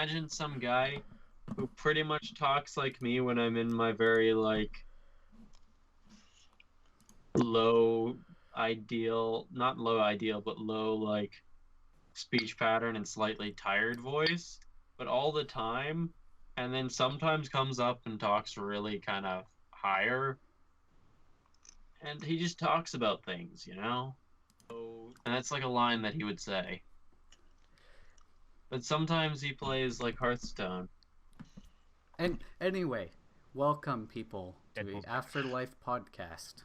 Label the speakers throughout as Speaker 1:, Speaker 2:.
Speaker 1: imagine some guy who pretty much talks like me when I'm in my very, like, low ideal, not low ideal, but low, like, speech pattern and slightly tired voice, but all the time, and then sometimes comes up and talks really kind of higher, and he just talks about things, you know? And that's like a line that he would say. But sometimes he plays like Hearthstone.
Speaker 2: And anyway, welcome people to the Afterlife Podcast.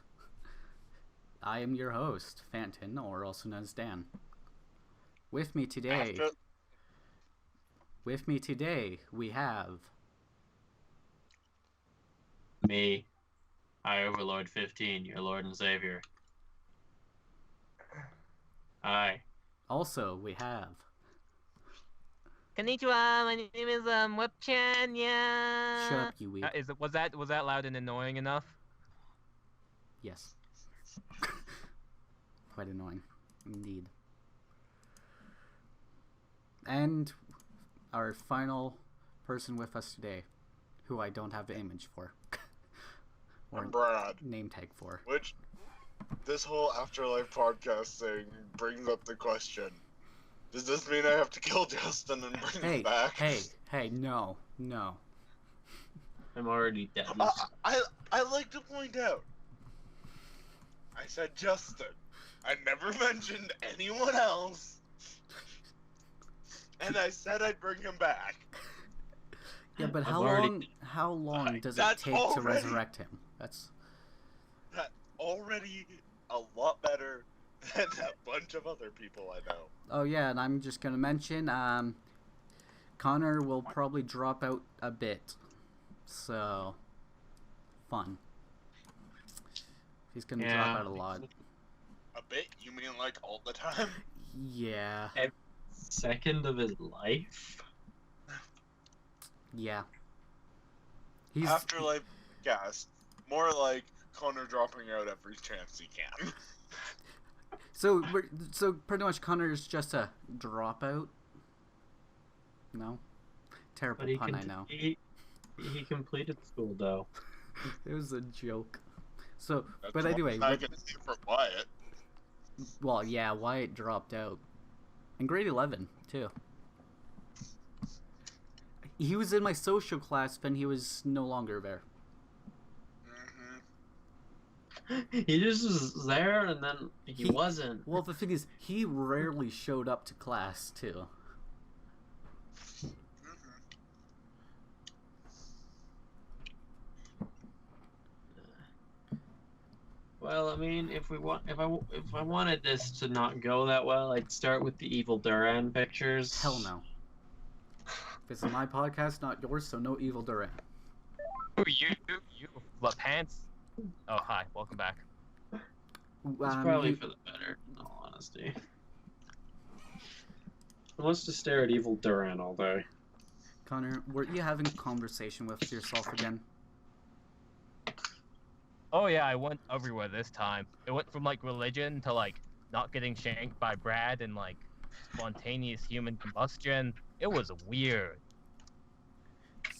Speaker 2: I am your host, Fanton, or also known as Dan. With me today, we have
Speaker 1: me, High Overlord 15, your Lord and Savior. Hi.
Speaker 2: Also, we have
Speaker 3: Konnichiwa, my name is Webchan, yeah.
Speaker 2: Shut up, you weep.
Speaker 3: Was that loud and annoying enough?
Speaker 2: Yes. Quite annoying, indeed. And our final person with us today, who I don't have an image for.
Speaker 4: Or Brad.
Speaker 2: Name tag for.
Speaker 4: Which, this whole Afterlife podcast thing brings up the question. Does this mean I have to kill Justen and bring him back?
Speaker 2: Hey, no.
Speaker 1: I'm already dead.
Speaker 4: I like to point out, I said Justen. I never mentioned anyone else. And I said I'd bring him back.
Speaker 2: Yeah, but how long does it take to resurrect him? That's
Speaker 4: already a lot better than a bunch of other people I know.
Speaker 2: Oh yeah, and I'm just gonna mention, Connor will probably drop out a bit, so fun. He's gonna drop out a lot.
Speaker 4: A bit? You mean like all the time?
Speaker 2: Yeah.
Speaker 1: Every second of his life?
Speaker 2: Yeah.
Speaker 4: Afterlife Podcast. More like Connor dropping out every chance he can.
Speaker 2: So pretty much Connor is just a dropout. No, terrible pun. I know.
Speaker 1: He completed school though.
Speaker 2: It was a joke. So,
Speaker 4: That's
Speaker 2: but anyway.
Speaker 4: I can see from Wyatt.
Speaker 2: Well, yeah, Wyatt dropped out in grade 11 too. He was in my social class, but he was no longer there.
Speaker 1: He just was there, and then he wasn't.
Speaker 2: Well, the thing is, he rarely showed up to class, too.
Speaker 1: Well, I mean, if I wanted this to not go that well, I'd start with the Evil Duran pictures.
Speaker 2: Hell no. This is my podcast, not yours, so no Evil Duran.
Speaker 3: Who you what pants? Oh, hi. Welcome back.
Speaker 1: It's probably for the better, in all honesty. Who wants to stare at Evil Duran all day?
Speaker 2: Connor, were you having a conversation with yourself again?
Speaker 3: Oh yeah, I went everywhere this time. It went from like religion to like not getting shanked by Brad and like spontaneous human combustion. It was weird.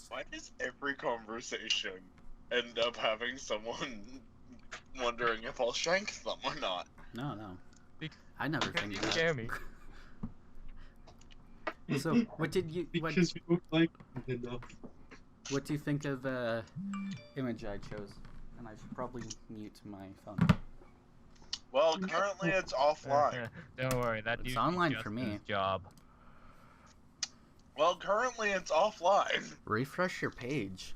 Speaker 4: Why does every conversation end up having someone wondering if I'll shank them or not?
Speaker 2: No. I never think that.
Speaker 3: Scare me.
Speaker 2: So, what did you...
Speaker 1: Because you look like enough.
Speaker 2: What do you think of the image I chose? And I should probably mute my phone.
Speaker 4: Well, currently it's offline.
Speaker 3: Don't worry, that
Speaker 2: It's
Speaker 3: dude's
Speaker 2: online for me.
Speaker 3: Justin's job.
Speaker 4: Well, currently it's offline.
Speaker 2: Refresh your page.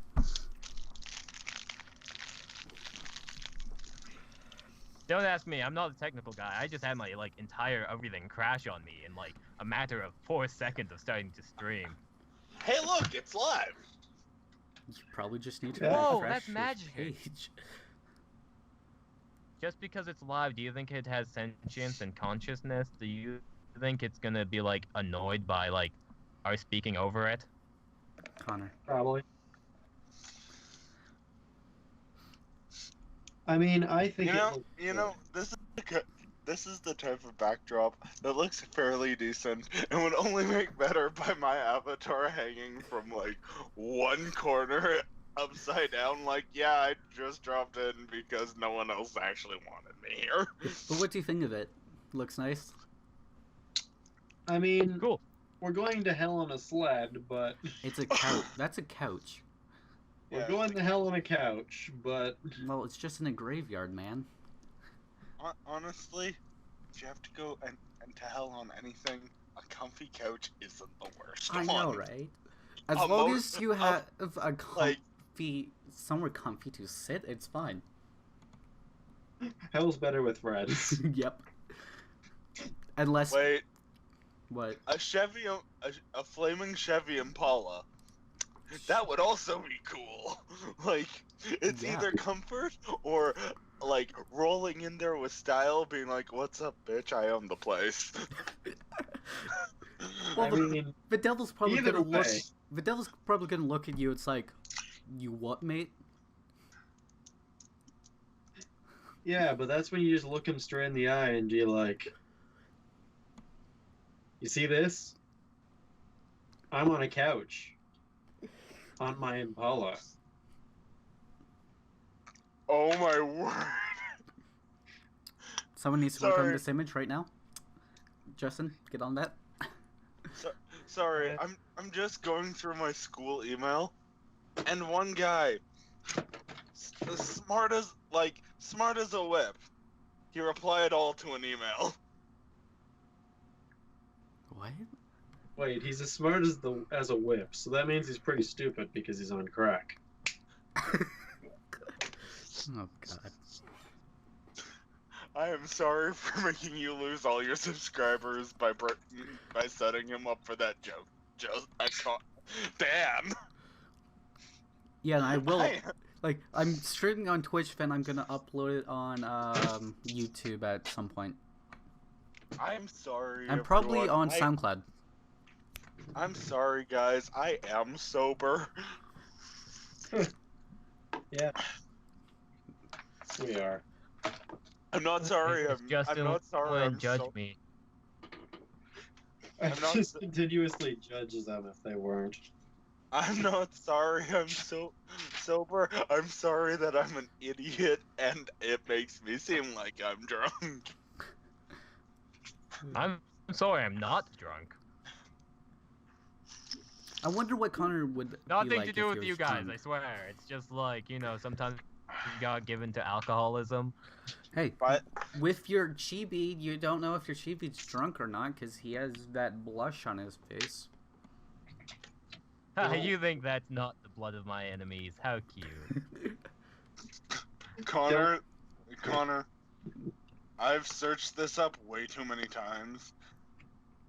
Speaker 3: Don't ask me. I'm not a technical guy. I just had my like entire everything crash on me in like a matter of 4 seconds of starting to stream.
Speaker 4: Hey, look, it's live.
Speaker 2: You probably just need to
Speaker 3: Whoa,
Speaker 2: refresh
Speaker 3: that's
Speaker 2: your
Speaker 3: magic.
Speaker 2: page.
Speaker 3: Just because it's live, do you think it has sentience and consciousness? Do you think it's gonna be like annoyed by like our speaking over it?
Speaker 2: Connor.
Speaker 1: Probably. I mean, I think
Speaker 4: You know, this is this is the type of backdrop that looks fairly decent and would only make better by my avatar hanging from like one corner upside down. Like, yeah, I just dropped in because no one else actually wanted me here.
Speaker 2: But what do you think of it? Looks nice.
Speaker 1: I mean,
Speaker 3: Cool.
Speaker 1: we're going to hell on a sled, but
Speaker 2: It's a couch. That's a couch.
Speaker 1: we're
Speaker 4: Yeah,
Speaker 1: going to hell on a couch, but
Speaker 2: Well, it's just in a graveyard, man.
Speaker 4: honestly, if you have to go and to hell on anything, a comfy couch isn't the worst
Speaker 2: I
Speaker 4: one.
Speaker 2: know, right? As
Speaker 4: A
Speaker 2: long
Speaker 4: mo-
Speaker 2: as you have a
Speaker 4: like-
Speaker 2: comfy, somewhere comfy to sit, it's fine.
Speaker 1: hell's better with friends.
Speaker 2: Yep. Unless
Speaker 4: Wait,
Speaker 2: what?
Speaker 4: a flaming Chevy Impala. That would also be cool. Like, it's
Speaker 2: Yeah.
Speaker 4: either comfort or like rolling in there with style, being like, "What's up, bitch? I own the place."
Speaker 2: Well,
Speaker 1: I
Speaker 2: the-
Speaker 1: mean,
Speaker 2: The devil's probably
Speaker 1: either
Speaker 2: gonna look.
Speaker 1: way.
Speaker 2: The devil's probably gonna look at you. It's like, you what, mate?
Speaker 1: yeah, but that's when you just look him straight in the eye and be like, "You see this? I'm on a couch on my Impala."
Speaker 4: Oh my word!
Speaker 2: Someone needs to work on
Speaker 4: Sorry.
Speaker 2: this image right now. Justin, get on that.
Speaker 4: Sorry,
Speaker 1: Okay.
Speaker 4: I'm just going through my school email, and one guy, smart as a whip, he replied all to an email.
Speaker 2: What?
Speaker 1: Wait, he's as smart as a whip, so that means he's pretty stupid because he's on crack.
Speaker 2: Oh god.
Speaker 4: I am sorry for making you lose all your subscribers by setting him up for that joke. Damn.
Speaker 2: Yeah, and I will.
Speaker 4: I-
Speaker 2: Like, I'm streaming on Twitch, then I'm gonna upload it on YouTube at some point.
Speaker 4: I'm sorry.
Speaker 2: I'm probably
Speaker 4: everyone.
Speaker 2: on SoundCloud.
Speaker 4: I'm sorry, guys. I am sober.
Speaker 1: Yeah, we are.
Speaker 4: I'm not sorry. I'm
Speaker 3: Justin
Speaker 4: not sorry.
Speaker 3: wouldn't
Speaker 4: I'm
Speaker 3: judge
Speaker 4: so-
Speaker 3: me.
Speaker 1: I
Speaker 4: I'm not
Speaker 1: just
Speaker 4: s-
Speaker 1: continuously judge them if they weren't.
Speaker 4: I'm not sorry. I'm so sober. I'm sorry that I'm an idiot and it makes me seem like I'm drunk.
Speaker 3: I'm sorry, I'm not drunk.
Speaker 2: I wonder what Connor would be
Speaker 3: Nothing
Speaker 2: like
Speaker 3: to do
Speaker 2: if
Speaker 3: with
Speaker 2: he
Speaker 3: you
Speaker 2: was
Speaker 3: guys,
Speaker 2: drunk.
Speaker 3: I swear. It's just like, you know, sometimes you got given to alcoholism.
Speaker 2: Hey,
Speaker 4: But
Speaker 2: with your chibi, you don't know if your chibi's drunk or not because he has that blush on his face.
Speaker 1: Well-
Speaker 3: You think that's not the blood of my enemies? How cute.
Speaker 4: Connor, I've searched this up way too many times.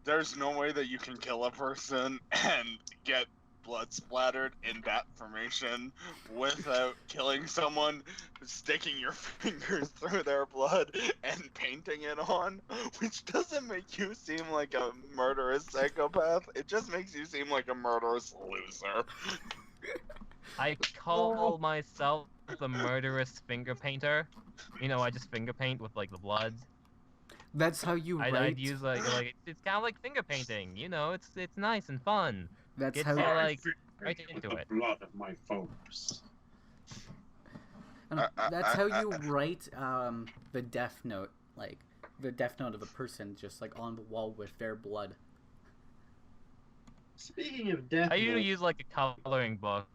Speaker 4: There's no way that you can kill a person and get blood splattered in that formation without killing someone, sticking your fingers through their blood and painting it on, which doesn't make you seem like a murderous psychopath. It just makes you seem like a murderous loser.
Speaker 3: I call myself the murderous finger painter. You know, I just finger paint with like the blood.
Speaker 2: That's how you write.
Speaker 3: I'd use like it's kind of like finger painting. You know, it's nice and fun.
Speaker 2: That's
Speaker 3: Get
Speaker 2: how.
Speaker 3: to,
Speaker 1: I
Speaker 3: like,
Speaker 1: figured
Speaker 3: right
Speaker 1: with
Speaker 3: into
Speaker 1: the
Speaker 3: it.
Speaker 1: blood of my foes.
Speaker 2: That's how you write the death note, like the death note of a person, just like on the wall with their blood.
Speaker 1: Speaking of death,
Speaker 3: I usually
Speaker 1: notes,
Speaker 3: use like a coloring book.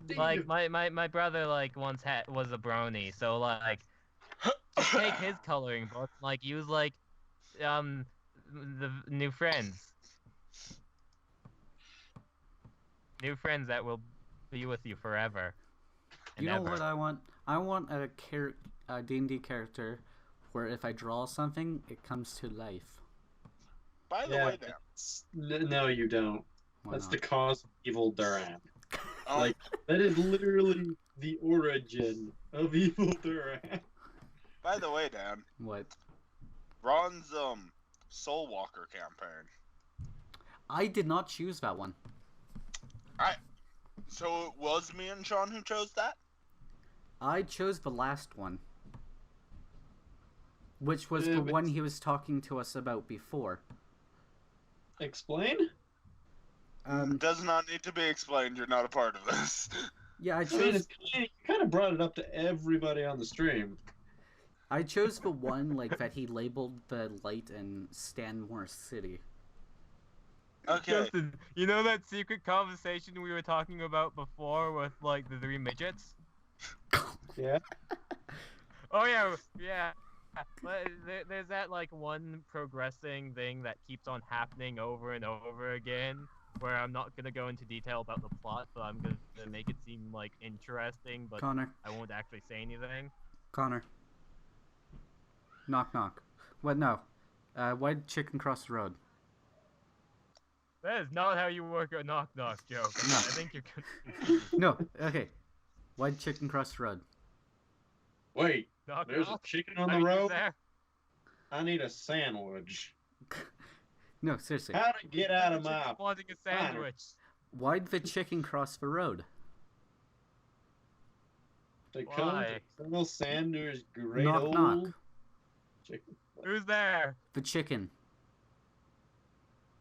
Speaker 1: speaking
Speaker 3: Like
Speaker 1: of-
Speaker 3: my brother like once was a brony, so like just take his coloring book, like use like the new friends that will be with you forever. And
Speaker 2: You know
Speaker 3: ever.
Speaker 2: what I want? I want a D&D character where if I draw something, it comes to life.
Speaker 4: By the
Speaker 1: yeah,
Speaker 4: way, Dan,
Speaker 1: no, you don't.
Speaker 2: Why
Speaker 1: That's
Speaker 2: not?
Speaker 1: the cause of Evil Duran.
Speaker 4: um,
Speaker 1: Like, that is literally the origin of Evil Duran.
Speaker 4: by the way, Dan,
Speaker 2: What?
Speaker 4: Ron's Soul Walker campaign.
Speaker 2: I did not choose that one.
Speaker 4: So it was me and Sean who chose that?
Speaker 2: I chose the last one. which was the one he was talking to us about before.
Speaker 1: Explain?
Speaker 4: Does not need to be explained. You're not a part of this.
Speaker 2: Yeah, I
Speaker 1: I mean,
Speaker 2: chose.
Speaker 1: you kind of brought it up to everybody on the stream.
Speaker 2: I chose the one like that he labeled the light in Stanmore City.
Speaker 4: Okay.
Speaker 3: Justin, you know that secret conversation we were talking about before with like the 3 midgets?
Speaker 1: Yeah.
Speaker 3: Oh yeah. There's that like one progressing thing that keeps on happening over and over again, where I'm not gonna go into detail about the plot, but I'm gonna make it seem like interesting, but
Speaker 2: Connor.
Speaker 3: I won't actually say anything.
Speaker 2: Connor. Knock knock. What? No. Why'd chicken cross the road?
Speaker 3: That is not how you work a knock knock joke.
Speaker 2: No.
Speaker 3: I think you're gonna.
Speaker 2: No. Okay. Why'd chicken cross the road?
Speaker 1: Wait,
Speaker 3: Knock
Speaker 1: there's
Speaker 3: knock.
Speaker 1: a chicken on
Speaker 3: Are
Speaker 1: the
Speaker 3: you
Speaker 1: road?
Speaker 3: there?
Speaker 1: I need a sandwich.
Speaker 2: No, seriously.
Speaker 1: How to get out of
Speaker 3: Just
Speaker 1: my...
Speaker 3: wanting a sandwich.
Speaker 2: Why'd the chicken cross the road?
Speaker 1: To come
Speaker 3: Why?
Speaker 1: to Colonel Sanders' great
Speaker 2: Knock,
Speaker 1: old
Speaker 2: knock.
Speaker 1: chicken.
Speaker 3: Who's there?
Speaker 2: The chicken.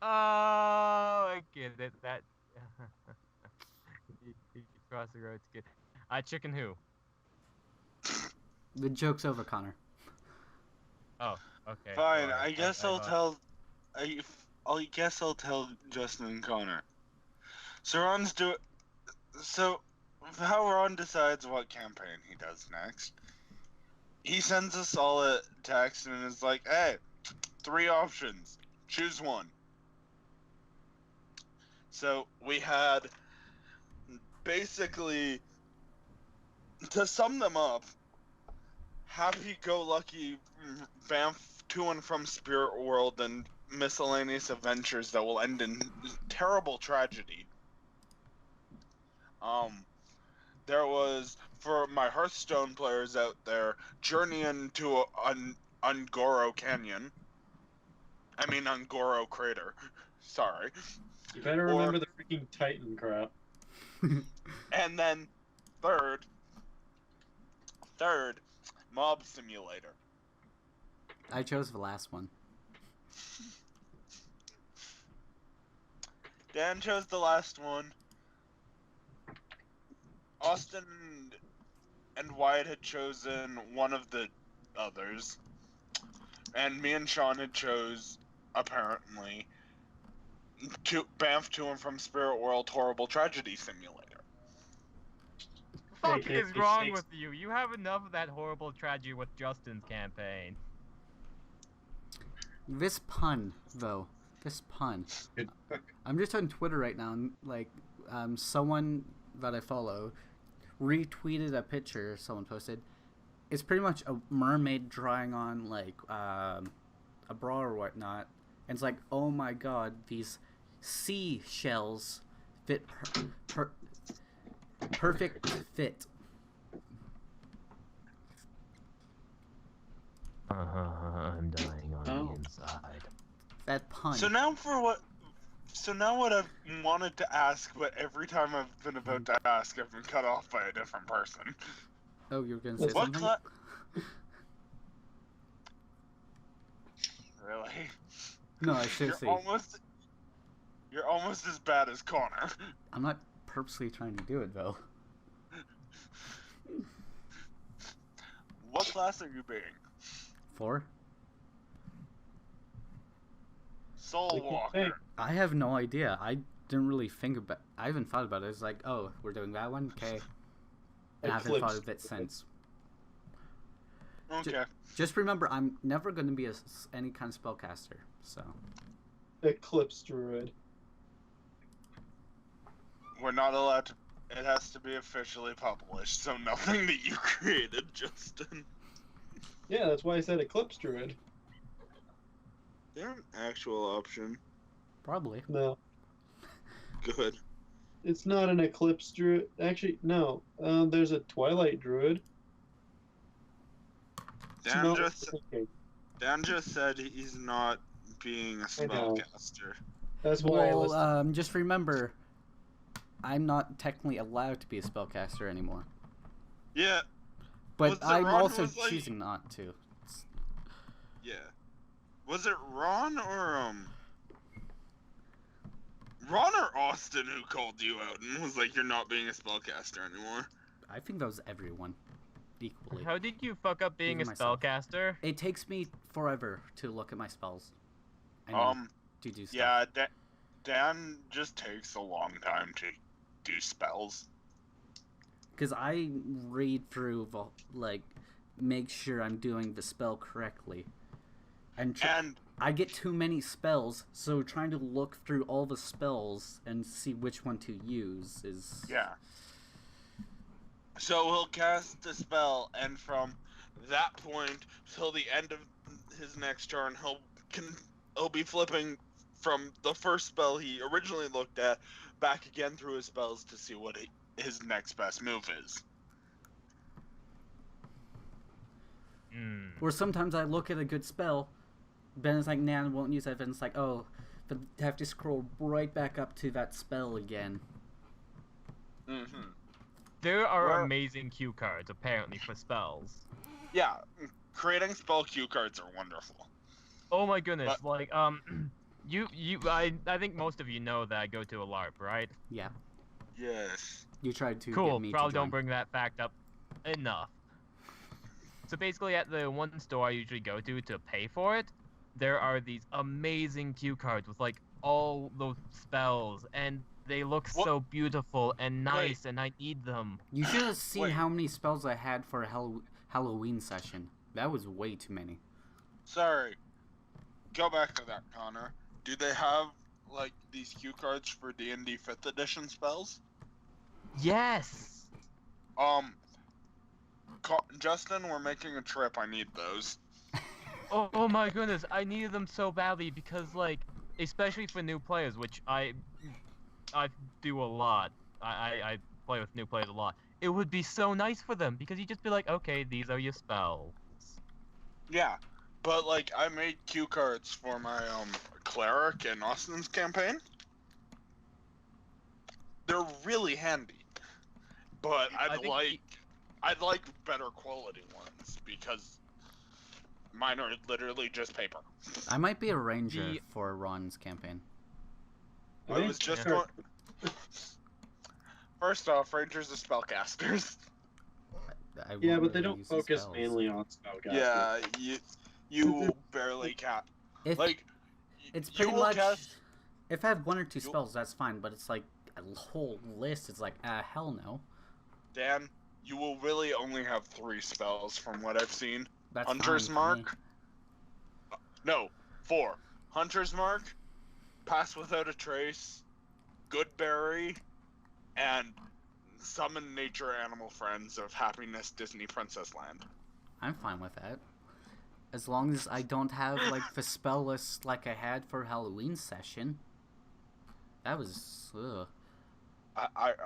Speaker 3: Oh, I get it. That. you cross the road to get. Chicken who?
Speaker 2: The joke's over, Connor.
Speaker 3: Oh, okay.
Speaker 4: Fine.
Speaker 3: Alright,
Speaker 4: I guess
Speaker 3: I
Speaker 4: I'll
Speaker 3: thought-
Speaker 4: tell. I guess I'll tell Justin and Connor. So Ron's So, how Ron decides what campaign he does next? He sends us all a text and is like, "Hey, 3 options. Choose one." So we had basically, to sum them up, happy-go-lucky Banff to and from Spirit World and miscellaneous adventures that will end in terrible tragedy. There was, for my Hearthstone players out there, Journey into Ungoro Canyon. I mean Ungoro Crater. Sorry.
Speaker 1: You better remember the freaking Titan crap.
Speaker 4: And then third, Mob Simulator.
Speaker 2: I chose the last one.
Speaker 4: Dan chose the last one. Austin and Wyatt had chosen one of the others. And me and Sean had chose, apparently, Banff to and from Spirit World Horrible Tragedy Simulator.
Speaker 3: What the fuck
Speaker 1: Hey,
Speaker 3: is
Speaker 1: hey,
Speaker 3: wrong
Speaker 1: hey.
Speaker 3: with you? You have enough of that horrible tragedy with Justin's campaign.
Speaker 2: This pun, though. This pun. I'm just on Twitter right now, and like, someone that I follow retweeted a picture someone posted. It's pretty much a mermaid drawing on like a bra or whatnot, and it's like, oh my god, these seashells fit perfect fit.
Speaker 3: I'm dying on
Speaker 1: Oh.
Speaker 3: the inside.
Speaker 2: That pun.
Speaker 4: So now what I've wanted to ask, but every time I've been about to ask, I've been cut off by a different person.
Speaker 2: Oh, you were gonna say
Speaker 1: What
Speaker 2: something?
Speaker 4: Really?
Speaker 2: No, I seriously.
Speaker 4: You're almost as bad as Connor.
Speaker 2: I'm not purposely trying to do it though.
Speaker 4: What class are you being?
Speaker 2: 4?
Speaker 4: Soul
Speaker 1: Like you
Speaker 4: Walker.
Speaker 1: think.
Speaker 2: I have no idea. I didn't really think about. I haven't thought about it. It's like, oh, we're doing that one, okay. And I haven't thought
Speaker 1: Eclipse.
Speaker 2: of it since.
Speaker 4: Okay.
Speaker 2: Just remember, I'm never going to be any kind of spellcaster. So
Speaker 1: Eclipse Druid.
Speaker 4: We're not allowed to. It has to be officially published, so nothing that you created, Justin.
Speaker 1: Yeah, that's why I said Eclipse Druid.
Speaker 4: Is there an actual option?
Speaker 2: probably.
Speaker 1: No,
Speaker 4: Good.
Speaker 1: it's not an Eclipse Druid. Actually, no. There's a Twilight Druid. It's
Speaker 4: Dan
Speaker 1: not
Speaker 4: just,
Speaker 1: what you're thinking.
Speaker 4: Dan just said he's not being a
Speaker 1: I know.
Speaker 4: spellcaster.
Speaker 1: That's why I
Speaker 2: Well,
Speaker 1: listed.
Speaker 2: just remember, I'm not technically allowed to be a spellcaster anymore.
Speaker 4: Yeah.
Speaker 2: But
Speaker 4: Was it
Speaker 2: I'm
Speaker 4: Ron who
Speaker 2: also
Speaker 4: was like-
Speaker 2: choosing not to. It's-
Speaker 4: Yeah. Was it Ron or Austin who called you out and was like, "You're not being a spellcaster anymore"?
Speaker 2: I think that was everyone equally.
Speaker 3: How did you fuck up being
Speaker 2: Even
Speaker 3: a
Speaker 2: myself.
Speaker 3: spellcaster?
Speaker 2: It takes me forever to look at my spells. And to do stuff.
Speaker 4: Yeah, Dan just takes a long time to do spells.
Speaker 2: Because I read through, like, make sure I'm doing the spell correctly. And I get too many spells, so trying to look through all the spells and see which one to use is...
Speaker 4: Yeah. So he'll cast the spell, and from that point till the end of his next turn, he'll be flipping from the first spell he originally looked at back again through his spells to see what his next best move is.
Speaker 2: Or sometimes I look at a good spell, then it's like, nah, I won't use it, then it's like, oh, but I have to scroll right back up to that spell again.
Speaker 4: Mm-hmm.
Speaker 3: There are amazing cue cards, apparently, for spells.
Speaker 4: Yeah, creating spell cue cards are wonderful.
Speaker 3: Oh my goodness, like, I think most of you know that I go to a LARP, right?
Speaker 2: Yeah.
Speaker 4: Yes.
Speaker 2: You tried to
Speaker 3: Cool,
Speaker 2: get me
Speaker 3: probably
Speaker 2: to join.
Speaker 3: don't bring that fact up enough. So basically, at the one store I usually go to pay for it, there are these amazing cue cards with, like, all those spells, and they look so beautiful and nice, and I need them.
Speaker 2: You should have seen how many spells I had for a Halloween session. That was way too many.
Speaker 4: Sorry. Go back to that, Connor. Do they have, like, these cue cards for D&D 5th edition spells?
Speaker 3: Yes!
Speaker 4: Justin, we're making a trip. I need those.
Speaker 3: Oh my goodness, I needed them so badly because, like, especially for new players, which I do a lot. I play with new players a lot. It would be so nice for them because you'd just be like, okay, these are your spells.
Speaker 4: Yeah, but, like, I made cue cards for my cleric in Austin's campaign. They're really handy, but I'd like better quality ones because mine are literally just paper.
Speaker 2: I might be a ranger for Ron's campaign.
Speaker 4: I was just going. First off, rangers are spellcasters.
Speaker 5: Yeah, but they don't focus mainly on spellcasting.
Speaker 4: Yeah, you barely cast.
Speaker 2: It's pretty much. If I have one or two spells, that's fine. But it's like a whole list. It's like, hell no.
Speaker 4: Dan, you will really only have 3 spells from what I've seen.
Speaker 2: That's
Speaker 4: Hunter's Mark. No, 4. Hunter's Mark, Pass Without a Trace, Goodberry, and Summon Nature Animal Friends of Happiness Disney Princess Land.
Speaker 2: I'm fine with that. As long as I don't have, like, the spell list like I had for Halloween session. That was, ugh.
Speaker 4: I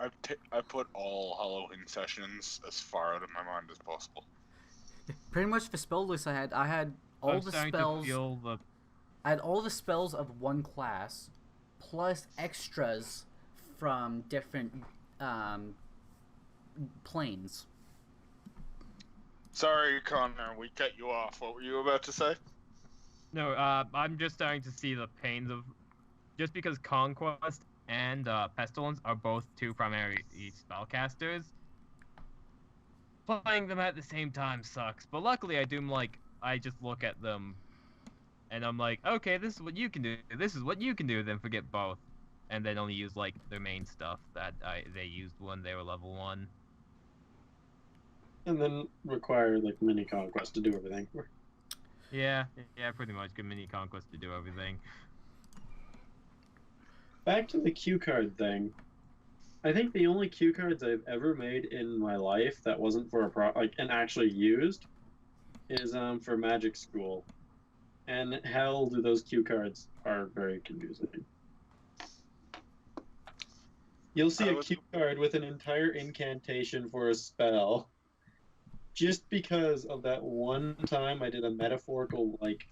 Speaker 4: put all Halloween sessions as far out of my mind as possible.
Speaker 2: Pretty much the spell list I had all the spells. I had all the spells of one class, plus extras from different planes.
Speaker 4: Sorry, Connor, we cut you off. What were you about to say?
Speaker 3: No, I'm just starting to see the pains of... Just because Conquest and Pestilence are both 2 primary spellcasters, playing them at the same time sucks. But luckily I just look at them, and I'm like, okay, this is what you can do. This is what you can do. Then forget both, and then only use, like, their main stuff that they used when they were level 1.
Speaker 5: And then require, like, mini conquest to do everything.
Speaker 3: Yeah, pretty much. Good mini conquest to do everything.
Speaker 5: Back to the cue card thing. I think the only cue cards I've ever made in my life that wasn't for and actually used is for Magic School. And hell, do those cue cards are very confusing. You'll see a cue card with an entire incantation for a spell. Just because of that one time I did a metaphorical, like,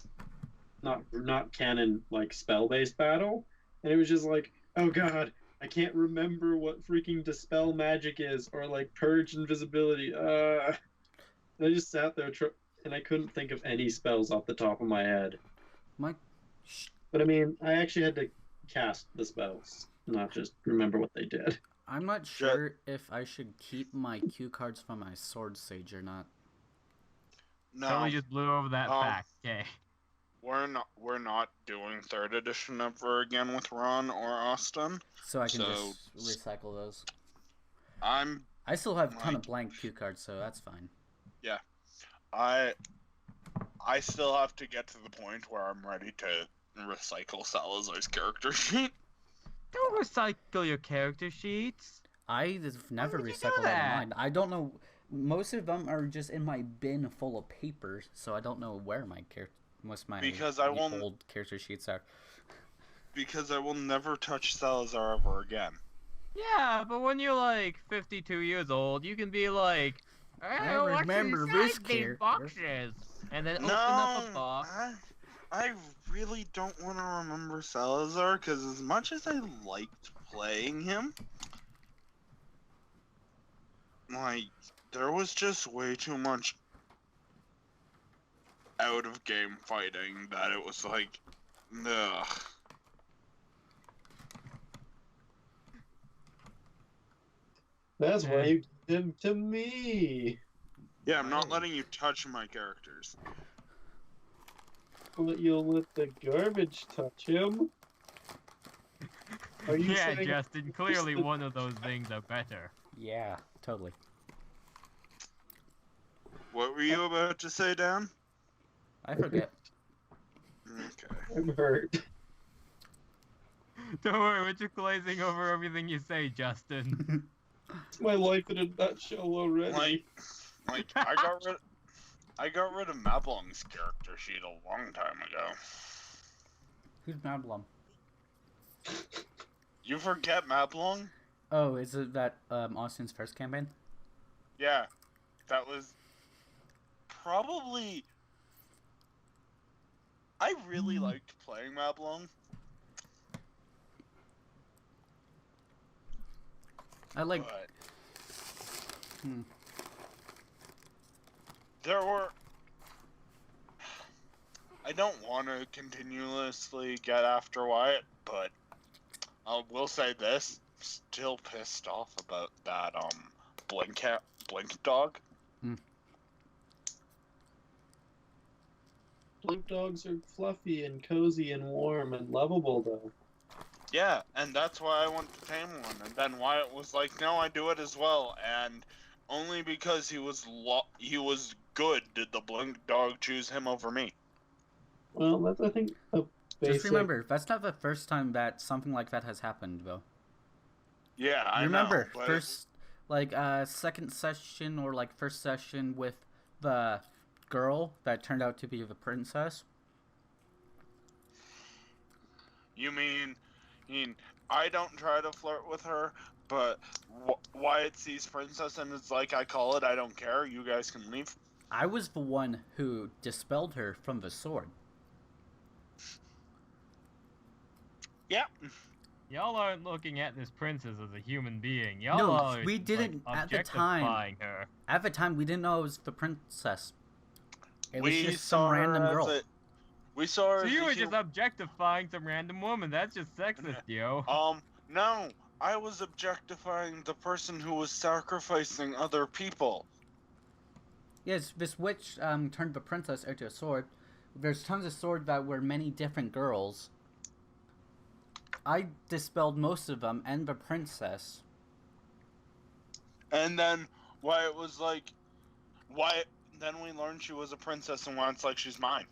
Speaker 5: not canon, like, spell-based battle, and it was just like, oh god, I can't remember what freaking Dispel Magic is, or, like, Purge Invisibility. I just sat there, and I couldn't think of any spells off the top of my head.
Speaker 2: My
Speaker 5: But I mean, I actually had to cast the spells, not just remember what they did.
Speaker 2: I'm not sure if I should keep my cue cards from my sword sage or not.
Speaker 4: No,
Speaker 3: So we just blew over that fact. Okay.
Speaker 4: we're not doing 3rd edition ever again with Ron or Austin.
Speaker 2: So I can
Speaker 4: So-
Speaker 2: just recycle those.
Speaker 4: I
Speaker 2: still have a ton of
Speaker 4: Like-
Speaker 2: blank cue cards, so that's fine.
Speaker 4: I still have to get to the point where I'm ready to recycle Salazar's character sheet.
Speaker 3: Don't recycle your character sheets.
Speaker 2: I've never
Speaker 3: would you do
Speaker 2: recycled any of
Speaker 3: that?
Speaker 2: mine. I don't know. Most of them are just in my bin full of papers, so I don't know where most of my
Speaker 4: Because I won't-
Speaker 2: old character sheets are.
Speaker 4: Because I will never touch Salazar ever again.
Speaker 3: Yeah, but when you're like 52 years old, you can be like,
Speaker 2: I
Speaker 3: what's
Speaker 2: remember
Speaker 3: inside
Speaker 2: this
Speaker 3: these
Speaker 2: character."
Speaker 3: boxes? And then open
Speaker 4: No,
Speaker 3: up a box.
Speaker 4: I really don't want to remember Salazar, because as much as I liked playing him, like, there was just way too much out-of-game fighting that it was like, ugh.
Speaker 5: That's why you gave him to me.
Speaker 4: Yeah, I'm not
Speaker 2: Right.
Speaker 4: letting you touch my characters.
Speaker 5: But you'll let the garbage touch him. Are you
Speaker 3: Yeah,
Speaker 5: saying
Speaker 3: Justin, clearly one of those things are better.
Speaker 2: Yeah, totally.
Speaker 4: What were you about to say, Dan?
Speaker 2: I forget.
Speaker 4: Okay.
Speaker 5: I'm hurt?
Speaker 3: Don't worry, we're just glazing over everything you say, Justin.
Speaker 5: It's my life in a nutshell already.
Speaker 4: Like I got rid of Mablong's character sheet a long time ago.
Speaker 2: Who's Mablum?
Speaker 4: You forget Mablong?
Speaker 2: Oh, is it that Austin's first campaign?
Speaker 4: Yeah, that was probably. I really liked playing Mablong.
Speaker 2: I like.
Speaker 4: But
Speaker 2: Hmm.
Speaker 4: there were. I don't want to continuously get after Wyatt, but I will say this: still pissed off about that blink dog.
Speaker 5: Blink dogs are fluffy and cozy and warm and lovable, though.
Speaker 4: Yeah, and that's why I want to tame one. And then Wyatt was like, "No, I do it as well." And only because he was good did the blink dog choose him over me.
Speaker 5: Well, that's, I think, a basic...
Speaker 2: Just remember, that's not the first time that something like that has happened, though.
Speaker 4: Yeah, I
Speaker 2: Remember,
Speaker 4: know. But
Speaker 2: first, like, second session or, like, first session with the girl that turned out to be the princess.
Speaker 4: you mean I don't try to flirt with her, but Wyatt sees princess and it's like, I call it. I don't care. You guys can leave.
Speaker 2: I was the one who dispelled her from the sword.
Speaker 4: Yeah.
Speaker 3: Y'all aren't looking at this princess as a human being. Y'all
Speaker 2: No,
Speaker 3: are
Speaker 2: we didn't
Speaker 3: like,
Speaker 2: at the time.
Speaker 3: objectifying her.
Speaker 2: At the time, we didn't know it was the princess. It was
Speaker 4: We
Speaker 2: just
Speaker 4: saw
Speaker 2: some
Speaker 4: her
Speaker 2: random
Speaker 4: as
Speaker 2: girl.
Speaker 4: we saw her.
Speaker 3: So
Speaker 4: as
Speaker 3: you
Speaker 4: a
Speaker 3: were just objectifying some random woman. That's just sexist, yo.
Speaker 4: No, I was objectifying the person who was sacrificing other people.
Speaker 2: Yes, this witch turned the princess into a sword. There's tons of swords that were many different girls. I dispelled most of them and the princess.
Speaker 4: And then Wyatt was like, Wyatt. Then we learned she was a princess, and Wyatt's like, she's mine.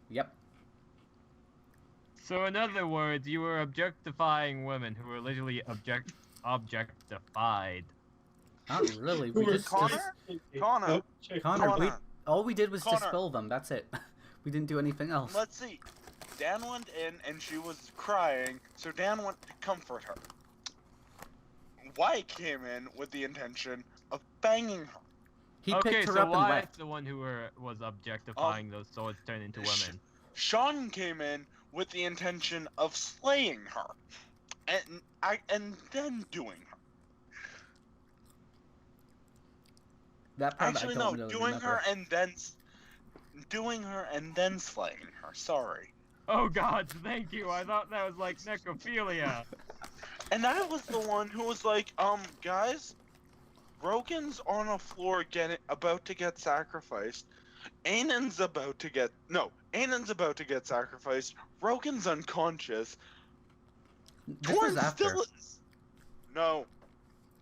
Speaker 2: Yep.
Speaker 3: So in other words, you were objectifying women who were literally objectified.
Speaker 2: Not really.
Speaker 5: Who
Speaker 2: We
Speaker 5: were
Speaker 2: just
Speaker 4: Connor? Connor.
Speaker 5: Oh, check.
Speaker 2: Connor,
Speaker 4: Connor.
Speaker 2: all we did was
Speaker 4: Connor.
Speaker 2: dispel them. That's it. We didn't do anything else.
Speaker 4: Let's see. Dan went in, and she was crying, so Dan went to comfort her. Wyatt came in with the intention of banging her.
Speaker 2: He
Speaker 3: Okay,
Speaker 2: picked her
Speaker 3: so
Speaker 2: up and
Speaker 3: why
Speaker 2: left.
Speaker 3: is the one who was objectifying those swords turned into women?
Speaker 4: Sean came in with the intention of slaying her, and then doing her.
Speaker 2: That part
Speaker 4: Actually,
Speaker 2: I
Speaker 4: no,
Speaker 2: don't really
Speaker 4: doing
Speaker 2: remember.
Speaker 4: her and then slaying her. Sorry.
Speaker 3: Oh God, thank you. I thought that was like necrophilia.
Speaker 4: And I was the one who was like, guys, Rogan's on a floor about to get sacrificed. Anan's about to get sacrificed. Rogan's unconscious.
Speaker 2: This was
Speaker 4: Torn
Speaker 2: after.
Speaker 4: still is. No,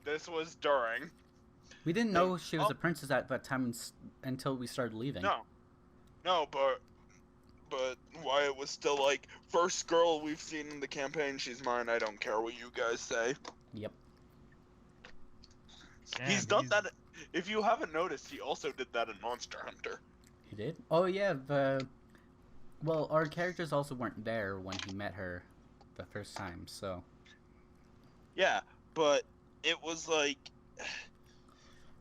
Speaker 4: this was during.
Speaker 2: We didn't know she was a princess at that time until we started leaving.
Speaker 4: No, but Wyatt was still like, first girl we've seen in the campaign, she's mine, I don't care what you guys say.
Speaker 2: Yep.
Speaker 4: He's done that. If you haven't noticed, he also did that in Monster Hunter.
Speaker 2: He did? Oh yeah, well, our characters also weren't there when he met her the first time, so...
Speaker 4: Yeah, but it was like...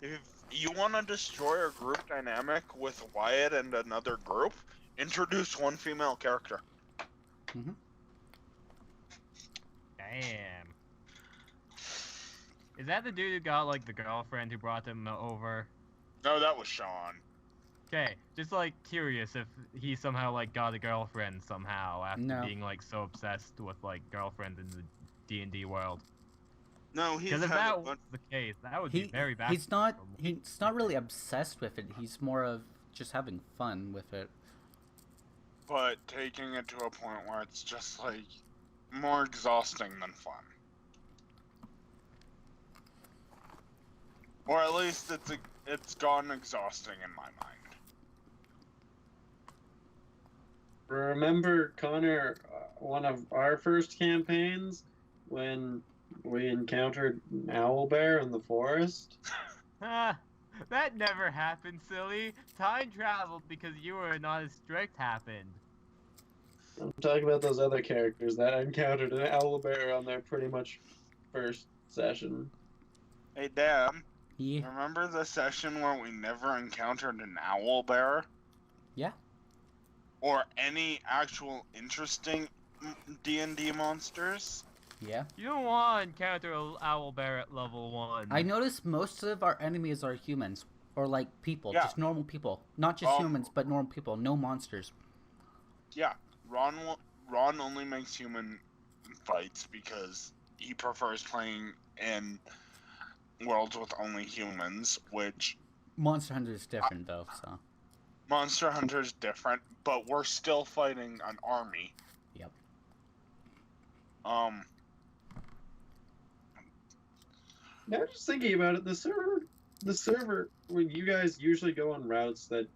Speaker 4: If you want to destroy a group dynamic with Wyatt and another group, introduce one female character.
Speaker 2: Mm-hmm.
Speaker 3: Damn. Is that the dude who got like the girlfriend who brought them over?
Speaker 4: No, that was Sean.
Speaker 3: Okay, just like curious if he somehow like got a girlfriend somehow after being like so obsessed with like girlfriends in the D&D world.
Speaker 4: No, he's
Speaker 3: Because if that was the case, that would be very bad.
Speaker 2: He's not really obsessed with it. He's more of just having fun with it.
Speaker 4: But taking it to a point where it's just like more exhausting than fun. Or at least it's gotten exhausting in my mind.
Speaker 5: Remember, Connor, one of our first campaigns when we encountered an owlbear in the forest?
Speaker 3: That never happened, silly. Time travel because you were not as strict happened.
Speaker 5: I'm talking about those other characters that encountered an owlbear on their pretty much first session.
Speaker 4: Hey, Dad.
Speaker 2: Yeah.
Speaker 4: Remember the session where we never encountered an owlbear?
Speaker 2: Yeah.
Speaker 4: Or any actual interesting D&D monsters?
Speaker 2: Yeah.
Speaker 3: You don't want to encounter an owlbear at level 1.
Speaker 2: I noticed most of our enemies are humans. Or like people.
Speaker 4: Yeah.
Speaker 2: Just normal people. Not just humans, but normal people. No monsters.
Speaker 4: Yeah. Ron only makes human fights because he prefers playing in worlds with only humans, which...
Speaker 2: Monster Hunter is different, though, so...
Speaker 4: Monster Hunter's different, but we're still fighting an army.
Speaker 2: Yep.
Speaker 5: Now, just thinking about it, the server, when you guys usually go on routes that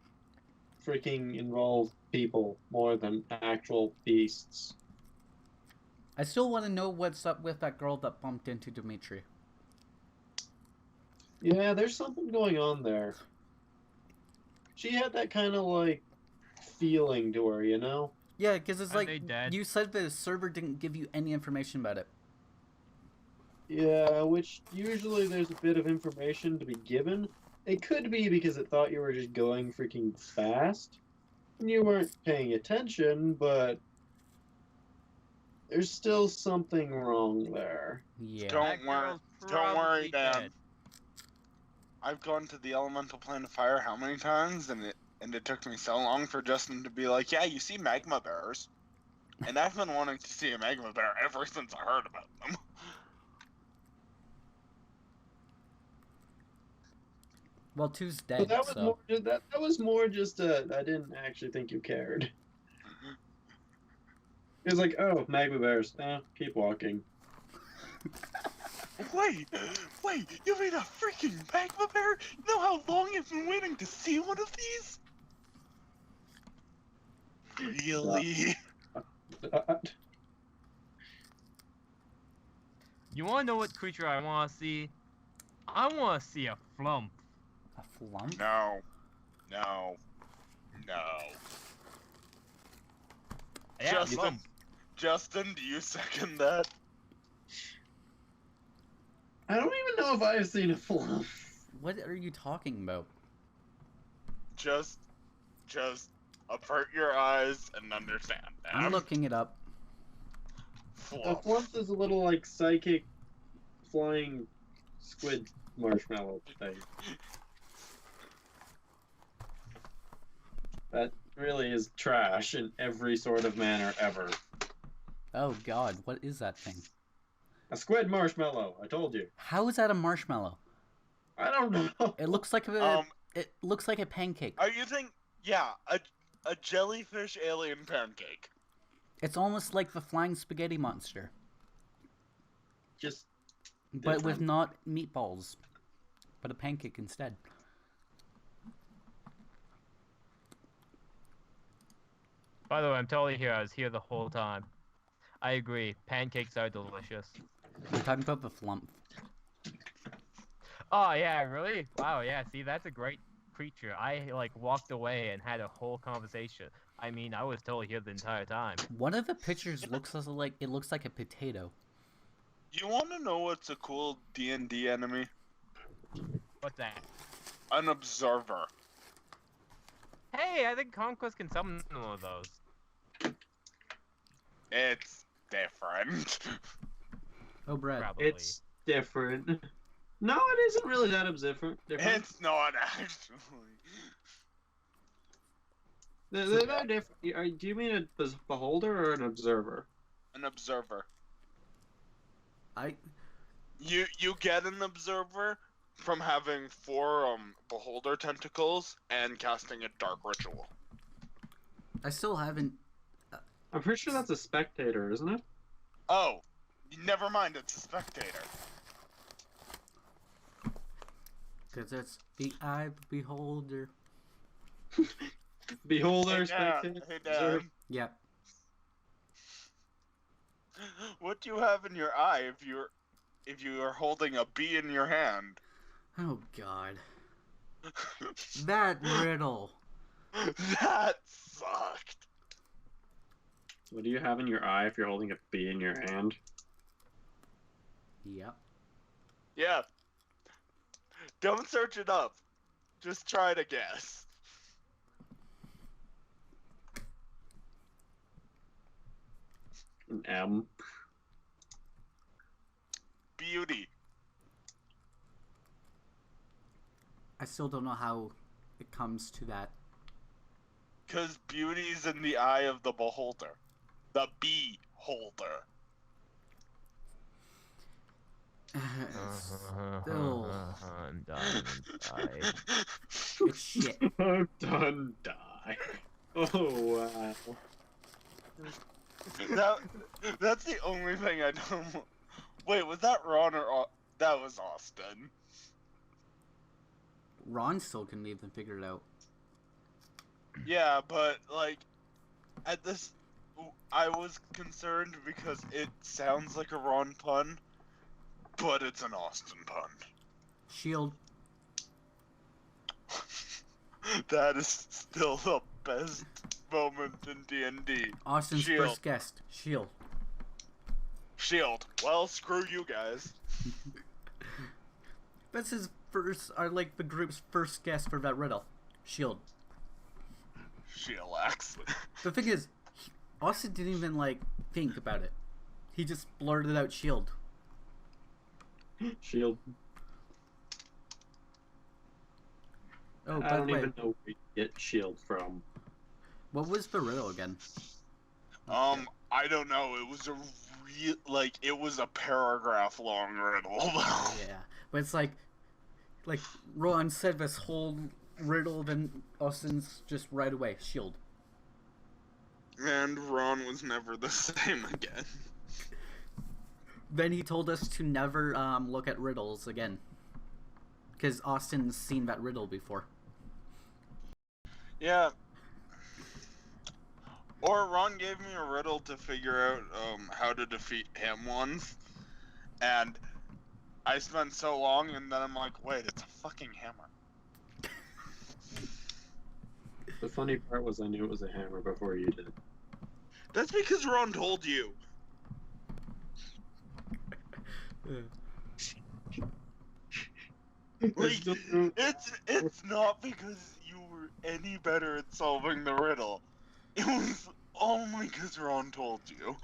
Speaker 5: freaking involve people more than actual beasts.
Speaker 2: I still want to know what's up with that girl that bumped into Dimitri.
Speaker 5: Yeah, there's something going on there. She had that kind of, like, feeling to her, you know?
Speaker 2: Yeah, because it's
Speaker 3: Are
Speaker 2: like,
Speaker 3: they dead?
Speaker 2: you said the server didn't give you any information about it.
Speaker 5: Yeah, which usually there's a bit of information to be given. It could be because it thought you were just going freaking fast. And you weren't paying attention, but there's still something wrong there.
Speaker 2: Yeah.
Speaker 4: Don't worry,
Speaker 3: Probably
Speaker 4: Dan.
Speaker 3: dead.
Speaker 4: I've gone to the elemental plane of fire how many times, and it took me so long for Justin to be like, yeah, you see magma bears. And I've been wanting to see a magma bear ever since I heard about them.
Speaker 2: Well, two's dead,
Speaker 5: But that was
Speaker 2: so...
Speaker 5: more that was more just I didn't actually think you cared. It was like, oh, magma bears. Keep walking.
Speaker 4: Wait, you mean a freaking magma bear? You know how long I've been waiting to see one of these? Really?
Speaker 3: You want to know what creature I want to see? I want to see a flump.
Speaker 2: A flump?
Speaker 4: No.
Speaker 3: Yeah,
Speaker 4: Justin,
Speaker 3: flump.
Speaker 4: Justin, do you second that?
Speaker 5: I don't even know if I've seen a flump.
Speaker 2: What are you talking about?
Speaker 4: Just avert your eyes and understand.
Speaker 2: I'm looking it up.
Speaker 5: A flump is a little like psychic flying squid marshmallow thing. That really is trash in every sort of manner ever.
Speaker 2: Oh God, what is that thing?
Speaker 5: A squid marshmallow. I told you.
Speaker 2: How is that a marshmallow?
Speaker 5: I don't know.
Speaker 2: It looks like a pancake.
Speaker 4: Are you think? Yeah, a jellyfish alien pancake.
Speaker 2: It's almost like the flying spaghetti monster,
Speaker 5: Just.
Speaker 2: but with
Speaker 5: different.
Speaker 2: not meatballs, but a pancake instead.
Speaker 3: By the way, I'm totally here. I was here the whole time. I agree. Pancakes are delicious.
Speaker 2: I'm talking about the flump.
Speaker 3: Oh yeah, really? Wow, yeah. See, that's a great creature. I like walked away and had a whole conversation. I mean, I was totally here the entire time.
Speaker 2: One of the pictures looks like a potato.
Speaker 4: You want to know what's a cool D&D enemy?
Speaker 3: What's that?
Speaker 4: An observer.
Speaker 3: Hey, I think Conquest can summon one of those.
Speaker 4: It's different.
Speaker 2: Oh, Brad.
Speaker 3: Probably.
Speaker 1: It's different. No, it isn't really that different.
Speaker 4: It's not actually.
Speaker 1: They're not different. Do you mean a beholder or an observer?
Speaker 4: An observer.
Speaker 2: I
Speaker 4: You get an observer from having 4 beholder tentacles and casting a dark ritual.
Speaker 2: still haven't.
Speaker 1: I'm pretty sure that's a spectator, isn't it?
Speaker 4: Oh, never mind. It's a spectator.
Speaker 2: Because it's the eye of the beholder.
Speaker 1: Beholder,
Speaker 4: Hey, Dad.
Speaker 1: spectator,
Speaker 4: Hey,
Speaker 1: observer.
Speaker 4: Dad.
Speaker 2: Yep.
Speaker 4: What do you have in your eye if you are holding a bee in your hand?
Speaker 2: Oh God. That riddle.
Speaker 4: That sucked.
Speaker 1: What do you have in your eye if you're holding a bee in your hand?
Speaker 2: Yep.
Speaker 4: Yeah. Don't search it up. Just try to guess.
Speaker 1: An M.
Speaker 4: Beauty.
Speaker 2: I still don't know how it comes to that.
Speaker 4: Because beauty's in the eye of the beholder. The bee holder.
Speaker 2: Still,
Speaker 3: I'm done. Bye.
Speaker 2: it's shit.
Speaker 1: I'm done. Die. Oh wow.
Speaker 4: That's the only thing I don't. Wait, was that Ron or that was Austin?
Speaker 2: Ron still couldn't even figure it out.
Speaker 4: Yeah, but like, at this, I was concerned because it sounds like a Ron pun, but it's an Austin pun.
Speaker 2: Shield.
Speaker 4: That is still the best moment in D&D.
Speaker 2: Austin's
Speaker 4: Shield.
Speaker 2: first guest. Shield.
Speaker 4: Shield. Well, screw you guys.
Speaker 2: That's his first, or like the group's first guest for that riddle. Shield.
Speaker 4: Shielax.
Speaker 2: The thing is, Austin didn't even like think about it. He just blurted out shield.
Speaker 1: Shield.
Speaker 2: Oh,
Speaker 1: I
Speaker 2: by the
Speaker 1: don't
Speaker 2: way,
Speaker 1: even know where you get shield from.
Speaker 2: what was the riddle again?
Speaker 4: I don't know. It was it was a paragraph long riddle.
Speaker 2: Yeah, but it's like Ron said this whole riddle, then Austin's just right away shield.
Speaker 4: And Ron was never the same again.
Speaker 2: Then he told us to never look at riddles again, because Austin's seen that riddle before.
Speaker 4: Yeah. Or Ron gave me a riddle to figure out how to defeat him once, and I spent so long, and then I'm like, wait, it's a fucking hammer.
Speaker 1: The funny part was I knew it was a hammer before you did.
Speaker 4: That's because Ron told you. Like, it's not because you were any better at solving the riddle. It was only because Ron told you.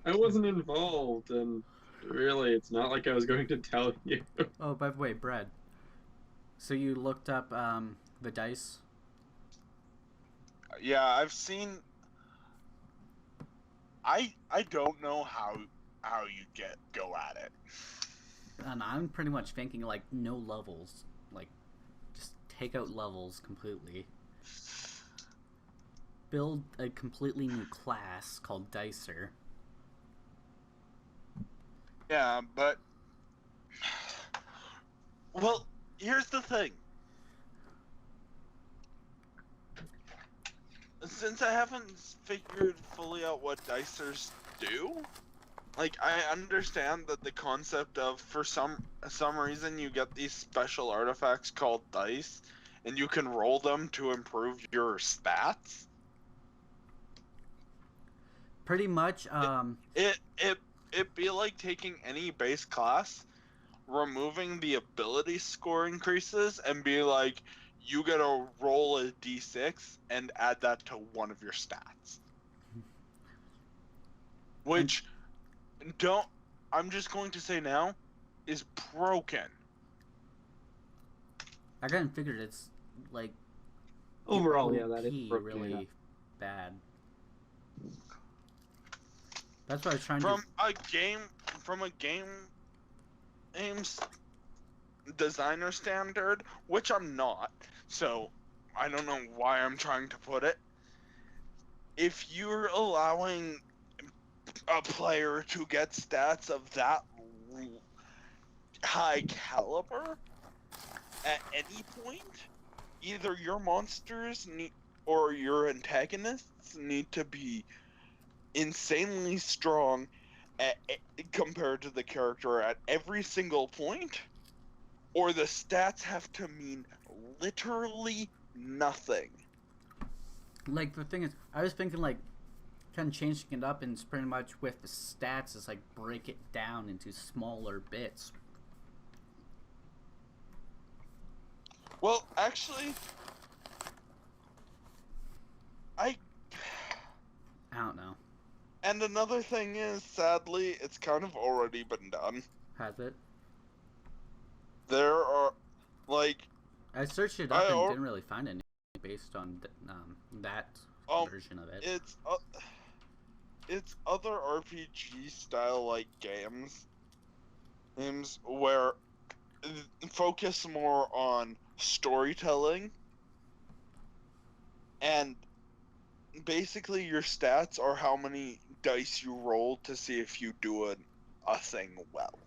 Speaker 1: I wasn't involved, and really, it's not like I was going to tell you.
Speaker 2: Oh, by the way, Brad. So you looked up the dice
Speaker 4: Yeah, I've seen. I don't know how you go at it.
Speaker 2: And I'm pretty much thinking like no levels, like just take out levels completely. Build a completely new class called Dicer.
Speaker 4: Yeah, but well, here's the thing. Since I haven't figured fully out what dicers do, like I understand that the concept of for some reason you get these special artifacts called dice, and you can roll them to improve your stats.
Speaker 2: Pretty much,
Speaker 4: It'd be like taking any base class, removing the ability score increases, and be like, you gotta roll a d6 and add that to one of your stats. Which, I'm just going to say now, is broken.
Speaker 2: I kind of figured it's like
Speaker 5: Overall, yeah, that is broken,
Speaker 2: really
Speaker 5: yeah.
Speaker 2: bad. That's what I was trying
Speaker 4: From a game's designer standard, which I'm not, so I don't know why I'm trying to put it. If you're allowing a player to get stats of that high caliber at any point, either your monsters or your antagonists need to be insanely strong compared to the character at every single point, or the stats have to mean literally nothing.
Speaker 2: Like, the thing is, I was thinking, like, kind of changing it up, and it's pretty much with the stats, is like break it down into smaller bits.
Speaker 4: Well, actually, I
Speaker 2: don't know.
Speaker 4: And another thing is, sadly, it's kind of already been done.
Speaker 2: Has it?
Speaker 4: There are, like...
Speaker 2: I searched it up and didn't really find any based on that version of it.
Speaker 4: It's other RPG style like games where focus more on storytelling, and basically your stats are how many dice you roll to see if you do a thing well.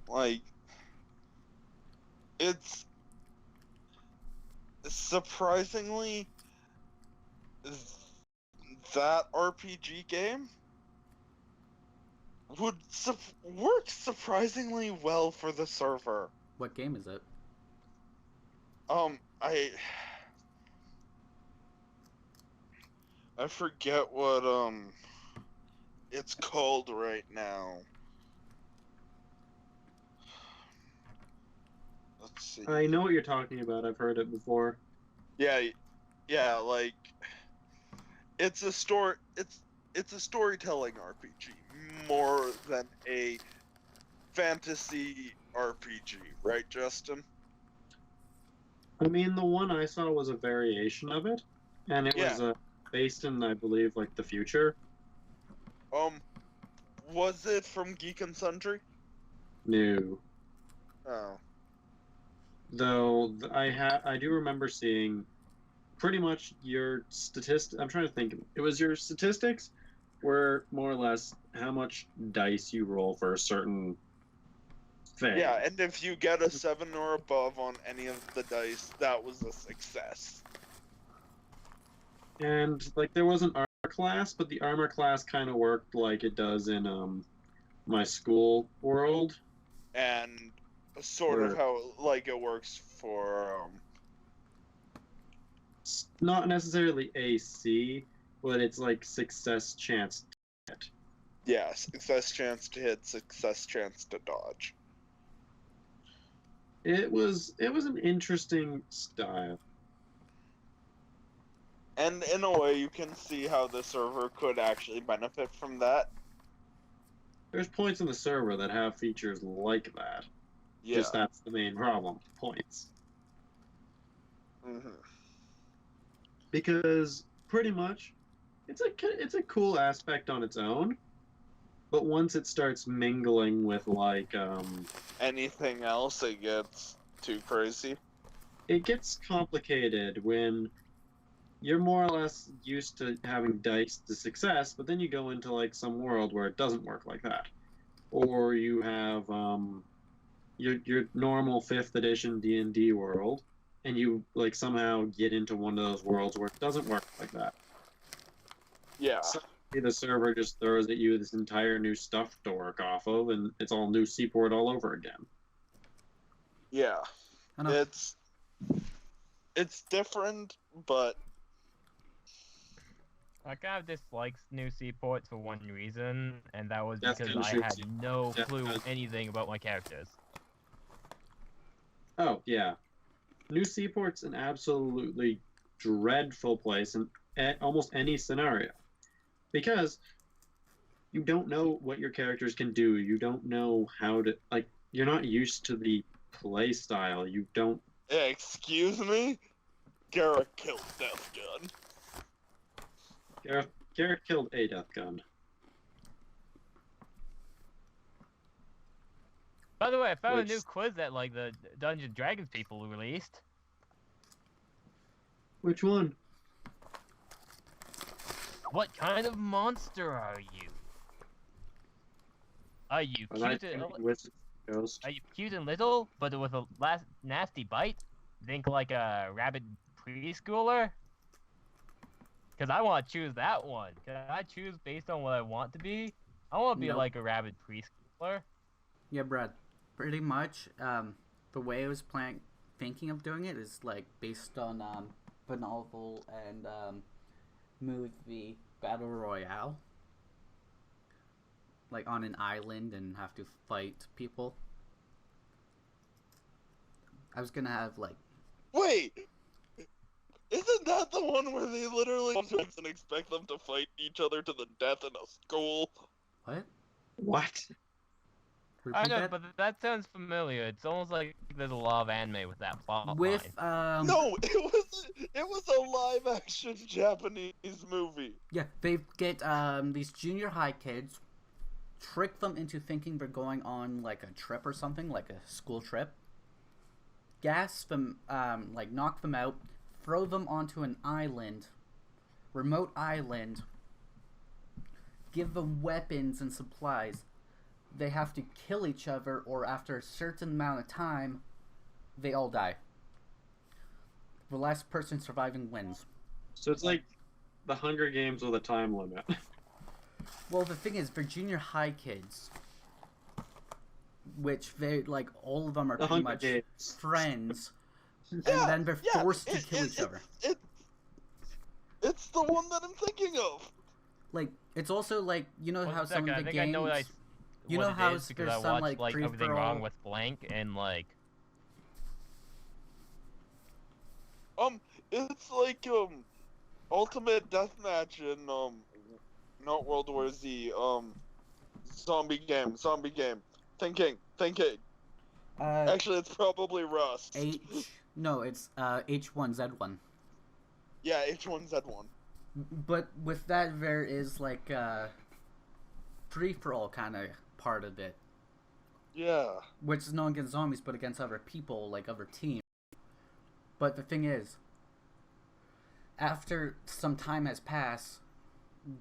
Speaker 4: Like, it's surprisingly that RPG game would work surprisingly well for the server.
Speaker 2: What game is it?
Speaker 4: I forget what it's called right now. Let's see.
Speaker 5: I know what you're talking about. I've heard it before.
Speaker 4: Yeah, like it's a storytelling RPG more than a fantasy RPG, right, Justin?
Speaker 5: I mean, the one I saw was a variation of it, and it was based in, I believe, like the future.
Speaker 4: Was it from Geek and Sundry?
Speaker 5: No.
Speaker 4: Oh.
Speaker 5: Though I do remember seeing pretty much your I'm trying to think. It was your statistics were more or less how much dice you roll for a certain thing.
Speaker 4: Yeah, and if you get a 7 or above on any of the dice, that was a success.
Speaker 5: And like there was an armor class, but the armor class kind of worked like it does in my school world.
Speaker 4: And sort of how like it works for
Speaker 5: not necessarily AC, but it's like success chance to hit.
Speaker 4: Yeah, success chance to hit, success chance to dodge.
Speaker 5: It was an interesting style.
Speaker 4: And in a way, you can see how the server could actually benefit from that.
Speaker 5: There's points in the server that have features like that.
Speaker 4: Yeah.
Speaker 5: Just that's the main problem. Points.
Speaker 4: Mm-hmm.
Speaker 5: Because pretty much, it's a cool aspect on its own, but once it starts mingling with like
Speaker 4: Anything else, it gets too crazy.
Speaker 5: it gets complicated when you're more or less used to having dice to success, but then you go into like some world where it doesn't work like that, or you have your normal 5th edition D&D world, and you like somehow get into one of those worlds where it doesn't work like that.
Speaker 4: Yeah.
Speaker 5: Suddenly the server just throws at you this entire new stuff to work off of, and it's all new seaport all over again.
Speaker 4: Yeah.
Speaker 2: I know.
Speaker 4: It's different, but
Speaker 3: I kind of disliked New Seaports for one reason, and that was
Speaker 5: Death
Speaker 3: because
Speaker 5: Gun
Speaker 3: I
Speaker 5: shoots
Speaker 3: had
Speaker 5: you.
Speaker 3: no
Speaker 5: Death
Speaker 3: clue
Speaker 5: Gun.
Speaker 3: anything about my characters.
Speaker 5: Oh yeah, New Seaport's an absolutely dreadful place in almost any scenario, because you don't know what your characters can do. You don't know how to You're not used to the play style. You don't.
Speaker 4: excuse me? Garrett killed Death Gun.
Speaker 5: Garrett killed a Death Gun.
Speaker 3: By the way, I found
Speaker 5: Which-
Speaker 3: a new quiz that like the Dungeons & Dragons people released.
Speaker 5: Which one?
Speaker 3: What kind of monster are you? Are you
Speaker 5: Was I
Speaker 3: cute and
Speaker 5: thinking Wizard Ghost?
Speaker 3: are you cute and little, but with a nasty bite? Think like a rabid preschooler? Because I want to choose that one. Can I choose based on what I want to be? I want to be
Speaker 2: Nope.
Speaker 3: like a rabid preschooler.
Speaker 2: Yeah, Brad. Pretty much, the way I was thinking of doing it is like based on the novel and movie Battle Royale. Like on an island and have to fight people. I was gonna have like
Speaker 4: Wait! Isn't that the one where they literally and expect them to fight each other to the death in a school?
Speaker 2: what?
Speaker 5: What?
Speaker 3: I
Speaker 2: Repeat
Speaker 3: know,
Speaker 2: that?
Speaker 3: but that sounds familiar. It's almost like there's a lot of anime with that plot
Speaker 2: With
Speaker 3: line.
Speaker 4: No, it was a live action Japanese movie.
Speaker 2: yeah, they get these junior high kids, trick them into thinking they're going on like a trip or something, like a school trip. Gas them, like knock them out, throw them onto an island, remote island, give them weapons and supplies. They have to kill each other, or after a certain amount of time, they all die. The last person surviving wins.
Speaker 5: So it's like the Hunger Games with a time limit.
Speaker 2: Well, the thing is, for junior high kids, which they like, all of them are
Speaker 5: The
Speaker 2: pretty
Speaker 5: Hunger
Speaker 2: much
Speaker 5: Games.
Speaker 2: friends,
Speaker 4: Yeah,
Speaker 2: and then they're
Speaker 4: yeah,
Speaker 2: forced to kill each other.
Speaker 4: It's the one that I'm thinking of.
Speaker 2: Like, it's also like, you know
Speaker 3: One
Speaker 2: how some
Speaker 3: second,
Speaker 2: of
Speaker 3: I
Speaker 2: the
Speaker 3: think
Speaker 2: games.
Speaker 3: I know
Speaker 2: You
Speaker 3: what
Speaker 2: know
Speaker 3: it
Speaker 2: how
Speaker 3: is because
Speaker 2: there's
Speaker 3: I
Speaker 2: some,
Speaker 3: watched
Speaker 2: like,
Speaker 3: everything
Speaker 2: free-for-all-
Speaker 3: wrong with blank and like
Speaker 4: It's like Ultimate Deathmatch in not World War Z, zombie game. Thinking. Actually, it's probably Rust.
Speaker 2: No, it's H1Z1.
Speaker 4: Yeah, H1Z1.
Speaker 2: But with that, there is like free-for-all kind of part of it,
Speaker 4: Yeah.
Speaker 2: which is not against zombies, but against other people, like other teams. But the thing is, after some time has passed,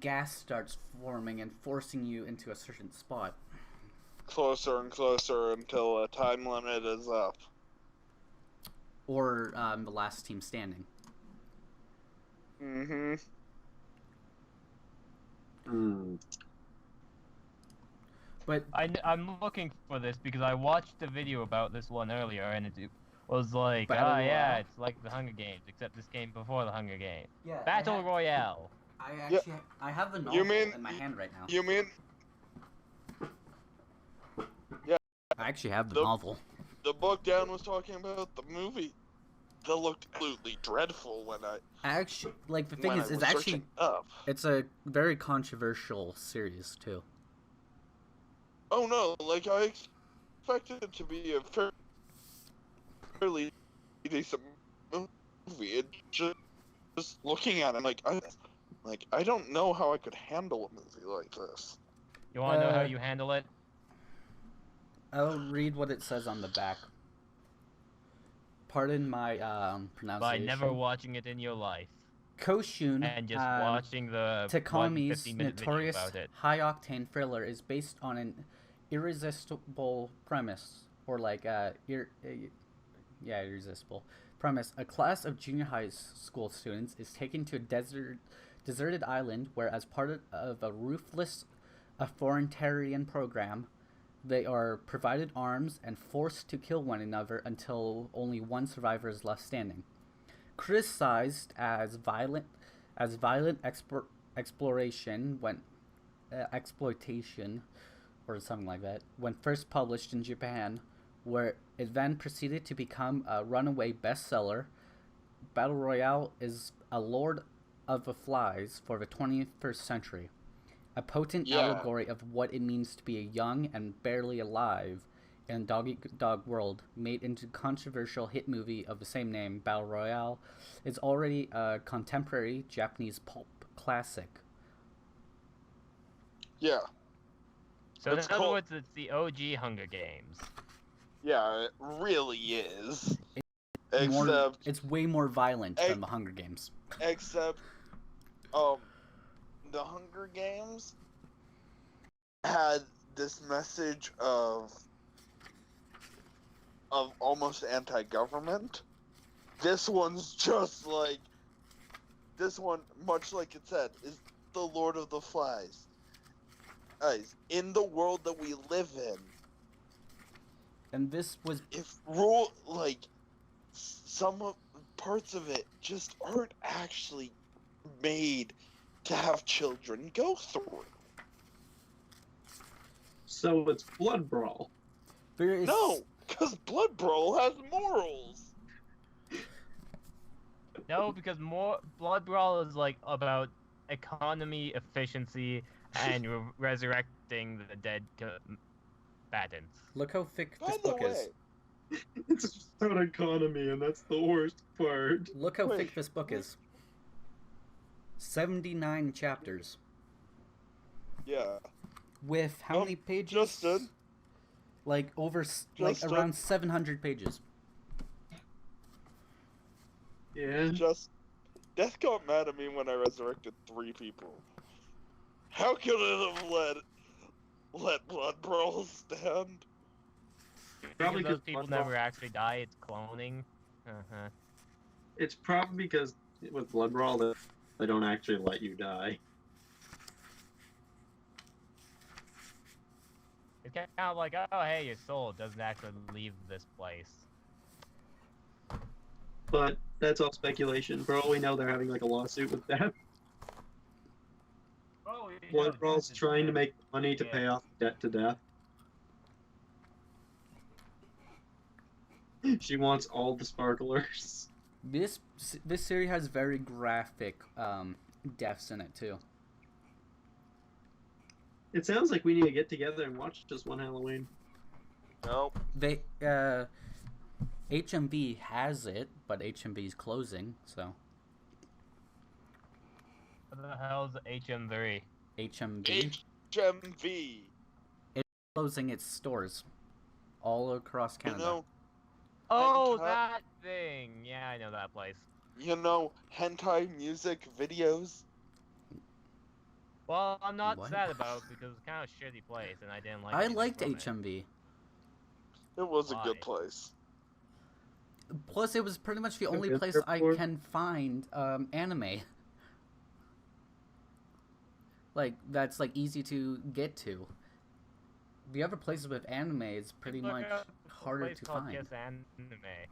Speaker 2: gas starts forming and forcing you into a certain spot.
Speaker 4: Closer and closer until a time limit is up.
Speaker 2: Or the last team standing.
Speaker 4: Mm-hmm.
Speaker 5: Hmm.
Speaker 2: But
Speaker 3: I'm looking for this because I watched a video about this one earlier and it was like,
Speaker 2: Battle
Speaker 3: yeah,
Speaker 2: Royale.
Speaker 3: it's like the Hunger Games, except this came before the Hunger Games.
Speaker 2: yeah,
Speaker 3: Battle Royale.
Speaker 2: I have the novel
Speaker 4: mean-
Speaker 2: in my hand right now.
Speaker 4: You mean
Speaker 2: I actually have the
Speaker 4: the-
Speaker 2: novel.
Speaker 4: the book Dan was talking about, the movie? That looked absolutely dreadful when I
Speaker 2: Actually, like the thing
Speaker 4: when
Speaker 2: is,
Speaker 4: I
Speaker 2: it's
Speaker 4: was
Speaker 2: actually
Speaker 4: searching up.
Speaker 2: it's a very controversial series too.
Speaker 4: Oh no, like I expected it to be a fairly decent movie. It just looking at it, I don't know how I could handle a movie like this.
Speaker 3: You want to know how you handle it?
Speaker 2: I'll read what it says on the back. Pardon my pronunciation.
Speaker 3: By never watching it in your life.
Speaker 2: Koshun
Speaker 3: And just watching the
Speaker 2: Takami's
Speaker 3: 15-minute video
Speaker 2: notorious
Speaker 3: about it.
Speaker 2: high-octane thriller is based on an irresistible premise, or like irresistible premise. A class of junior high school students is taken to a deserted island where, as part of a ruthless authoritarian program, they are provided arms and forced to kill one another until only one survivor is left standing. Criticized as violent exploration when exploitation or something like that when first published in Japan, where it then proceeded to become a runaway bestseller. Battle Royale is a Lord of the Flies for the 21st century, a potent allegory of what it means to be a young and barely alive in dog world. Made into controversial hit movie of the same name, Battle Royale is already a contemporary Japanese pulp classic.
Speaker 4: Yeah.
Speaker 3: So in other words, it's the OG Hunger Games.
Speaker 4: Yeah, it really is.
Speaker 2: It's way more violent than the Hunger Games.
Speaker 4: Except, the Hunger Games had this message of almost anti-government. This one's just like, this one, much like it said, is the Lord of the Flies. Guys, in the world that we live in,
Speaker 2: and this was
Speaker 4: some of parts of it just aren't actually made to have children go through.
Speaker 5: So it's Blood Brawl.
Speaker 4: No, because Blood Brawl has morals.
Speaker 3: No, because Blood Brawl is like about economy, efficiency, and resurrecting the dead combatants.
Speaker 2: Look how thick this book is.
Speaker 5: It's about economy, and that's the worst part.
Speaker 2: Look how thick this book is. 79 chapters.
Speaker 4: Yeah.
Speaker 2: With how many pages?
Speaker 4: Justen.
Speaker 2: Like around 700 pages.
Speaker 5: Yeah.
Speaker 4: Death got mad at me when I resurrected 3 people. How could it have let Blood Brawl stand?
Speaker 5: Probably
Speaker 3: because those
Speaker 5: because
Speaker 3: people never actually die. It's cloning.
Speaker 5: It's probably because with Blood Brawl that they don't actually let you die.
Speaker 3: It's kind of like, oh hey, your soul doesn't actually leave this place.
Speaker 5: But that's all speculation. For all we know, they're having like a lawsuit with that. Blood Brawl's trying to make money to pay off debt to death. She wants all the sparklers.
Speaker 2: This series has very graphic deaths in it too.
Speaker 5: It sounds like we need to get together and watch just one Halloween.
Speaker 4: Nope.
Speaker 2: They HMV has it, but HMV is closing, so.
Speaker 3: What the hell is HM3?
Speaker 2: HMV?
Speaker 4: HMV.
Speaker 2: It's closing its stores all across Canada.
Speaker 4: You know,
Speaker 3: Oh, that thing! Yeah, I know that place.
Speaker 4: You know, hentai music videos?
Speaker 3: Well, I'm not
Speaker 2: What?
Speaker 3: sad about it because it's kind of a shitty place and I didn't like
Speaker 2: I
Speaker 3: anything
Speaker 2: liked
Speaker 3: from it.
Speaker 2: HMV.
Speaker 4: It was a
Speaker 3: Why?
Speaker 4: good place.
Speaker 2: Plus, it was pretty much the
Speaker 5: Okay,
Speaker 2: only place I
Speaker 5: therefore-
Speaker 2: can find anime. Like, that's like easy to get to. The other places with anime is pretty
Speaker 3: Look
Speaker 2: much
Speaker 3: up a
Speaker 2: harder
Speaker 3: place
Speaker 2: to
Speaker 3: called
Speaker 2: find.
Speaker 3: Kiss Anime.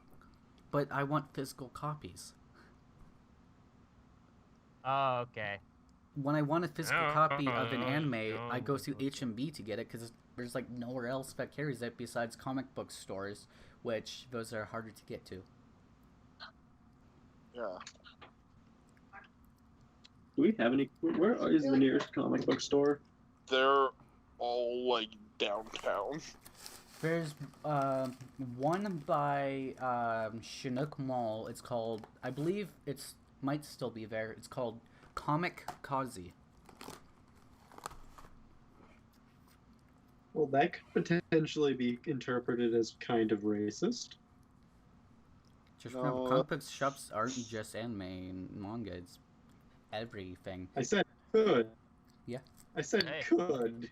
Speaker 2: But I want physical copies.
Speaker 3: Oh, okay.
Speaker 2: When I want a physical copy of an anime, I go to
Speaker 3: no.
Speaker 2: HMV to get it because there's like nowhere else that carries it besides comic book stores, which those are harder to get to.
Speaker 4: Yeah.
Speaker 5: Do we have any? Where is the nearest comic book store?
Speaker 4: They're all, like, downtown.
Speaker 2: There's one by Chinook Mall. It's called, I believe it's might still be there. It's called Comic Kazi.
Speaker 5: Well, that could potentially be interpreted as kind of racist.
Speaker 2: Just remember, comic book shops aren't just anime and manga. It's everything.
Speaker 5: I said could.
Speaker 2: Yeah.
Speaker 5: I said could.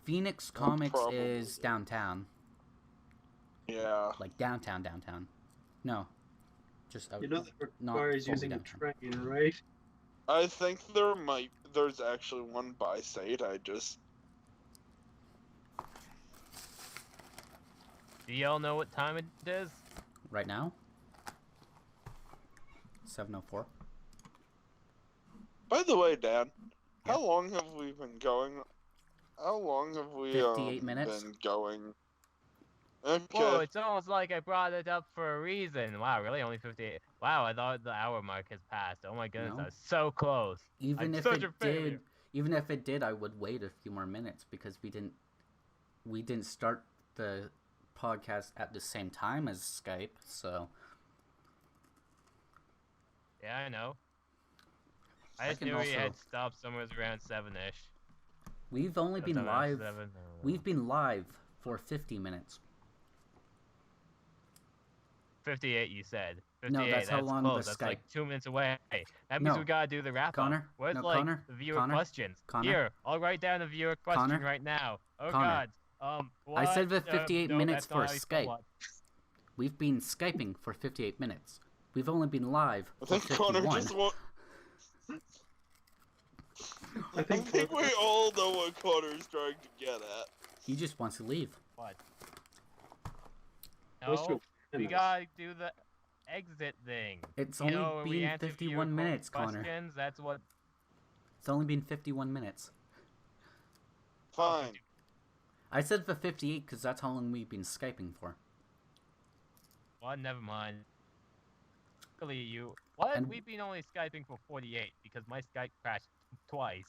Speaker 2: Phoenix Comics is downtown.
Speaker 4: Yeah.
Speaker 2: Like downtown. No. Just
Speaker 5: You know that requires using
Speaker 2: downtown.
Speaker 5: a train, right?
Speaker 4: I think there's actually one by State.
Speaker 3: Do y'all know what time it is?
Speaker 2: Right now? 7:04.
Speaker 4: By the way, Dad, how long have we been going? How long have we
Speaker 2: 58 minutes.
Speaker 4: been going? Okay.
Speaker 3: Whoa, it's almost like I brought it up for a reason. Wow, really? Only 58? Wow, I thought the hour mark has passed. Oh my goodness,
Speaker 2: No.
Speaker 3: I was so close.
Speaker 2: Even
Speaker 3: I'm
Speaker 2: if
Speaker 3: such
Speaker 2: it
Speaker 3: a failure.
Speaker 2: did, I would wait a few more minutes because we didn't start the podcast at the same time as Skype, so
Speaker 3: Yeah, I know. I
Speaker 2: I
Speaker 3: just
Speaker 2: can
Speaker 3: knew we
Speaker 2: also-
Speaker 3: had stopped somewhere around 7-ish.
Speaker 2: we've only been live.
Speaker 3: 7.
Speaker 2: We've been live for 50 minutes.
Speaker 3: 58, you said. 58,
Speaker 2: No, that's how long the
Speaker 3: close. That's
Speaker 2: Skype-
Speaker 3: like 2 minutes away. That means
Speaker 2: No.
Speaker 3: we gotta do the wrap
Speaker 2: Connor?
Speaker 3: up. Where's
Speaker 2: No,
Speaker 3: like
Speaker 2: Connor?
Speaker 3: the viewer
Speaker 2: Connor?
Speaker 3: questions?
Speaker 2: Connor?
Speaker 3: Here, I'll write down a viewer question
Speaker 2: Connor?
Speaker 3: right now. Oh
Speaker 2: Connor?
Speaker 3: God.
Speaker 2: I said
Speaker 3: What?
Speaker 2: the 58
Speaker 3: no,
Speaker 2: minutes
Speaker 3: that's not
Speaker 2: for
Speaker 3: how you spell
Speaker 2: Skype.
Speaker 3: what.
Speaker 2: We've been Skyping for 58 minutes. We've only been live
Speaker 4: I
Speaker 2: for
Speaker 4: think Connor
Speaker 2: 51.
Speaker 4: just want.
Speaker 5: I
Speaker 4: I
Speaker 5: think
Speaker 4: think we all know what Connor's trying to get at.
Speaker 2: He just wants to leave.
Speaker 3: What?
Speaker 5: Most
Speaker 3: No,
Speaker 5: of
Speaker 3: we
Speaker 5: it.
Speaker 3: gotta do the exit thing.
Speaker 2: It's
Speaker 3: You
Speaker 2: only
Speaker 3: know, where we
Speaker 2: been
Speaker 3: answer
Speaker 2: 51
Speaker 3: viewer
Speaker 2: minutes, Connor.
Speaker 3: questions, that's what.
Speaker 2: It's only been 51 minutes.
Speaker 4: Fine.
Speaker 2: I said for 58 because that's how long we've been Skyping for.
Speaker 3: Well, never mind. Luckily, you. What?
Speaker 2: And-
Speaker 3: We've been only Skyping for 48 because my Skype crashed twice.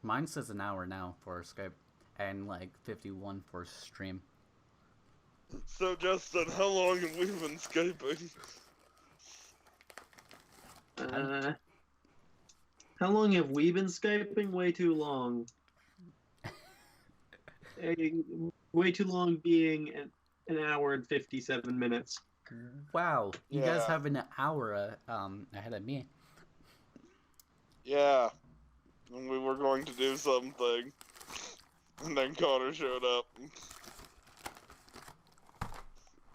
Speaker 2: Mine says an hour now for Skype and like 51 for stream.
Speaker 4: So, Justin, how long have we been Skyping?
Speaker 5: How long have we been Skyping? Way too long. Way too long being an hour and 57 minutes.
Speaker 2: Wow, you guys
Speaker 4: Yeah.
Speaker 2: have an hour ahead of me.
Speaker 4: Yeah. And we were going to do something. And then Connor showed up.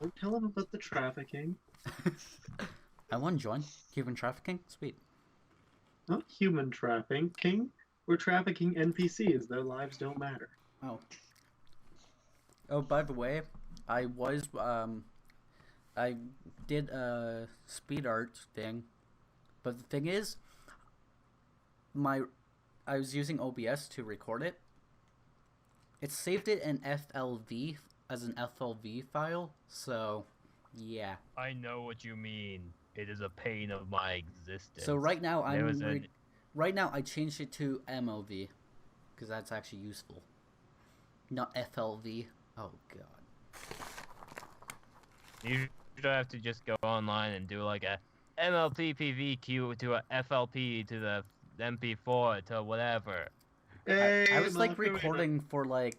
Speaker 5: Don't tell him about the trafficking.
Speaker 2: I want to join. Human trafficking? Sweet.
Speaker 5: Not human trafficking. We're trafficking NPCs. Their lives don't matter.
Speaker 2: Oh. Oh, by the way, I did a speed art thing, but the thing is, I was using OBS to record it. It saved it in FLV as an FLV file, so yeah.
Speaker 3: I know what you mean. It is a pain of my existence.
Speaker 2: So right now
Speaker 3: There was a-
Speaker 2: right now I changed it to MOV because that's actually useful. Not FLV. Oh god.
Speaker 3: You should have to just go online and do like a MLPPVQ to a FLP to the MP4 to whatever.
Speaker 2: I was like recording for like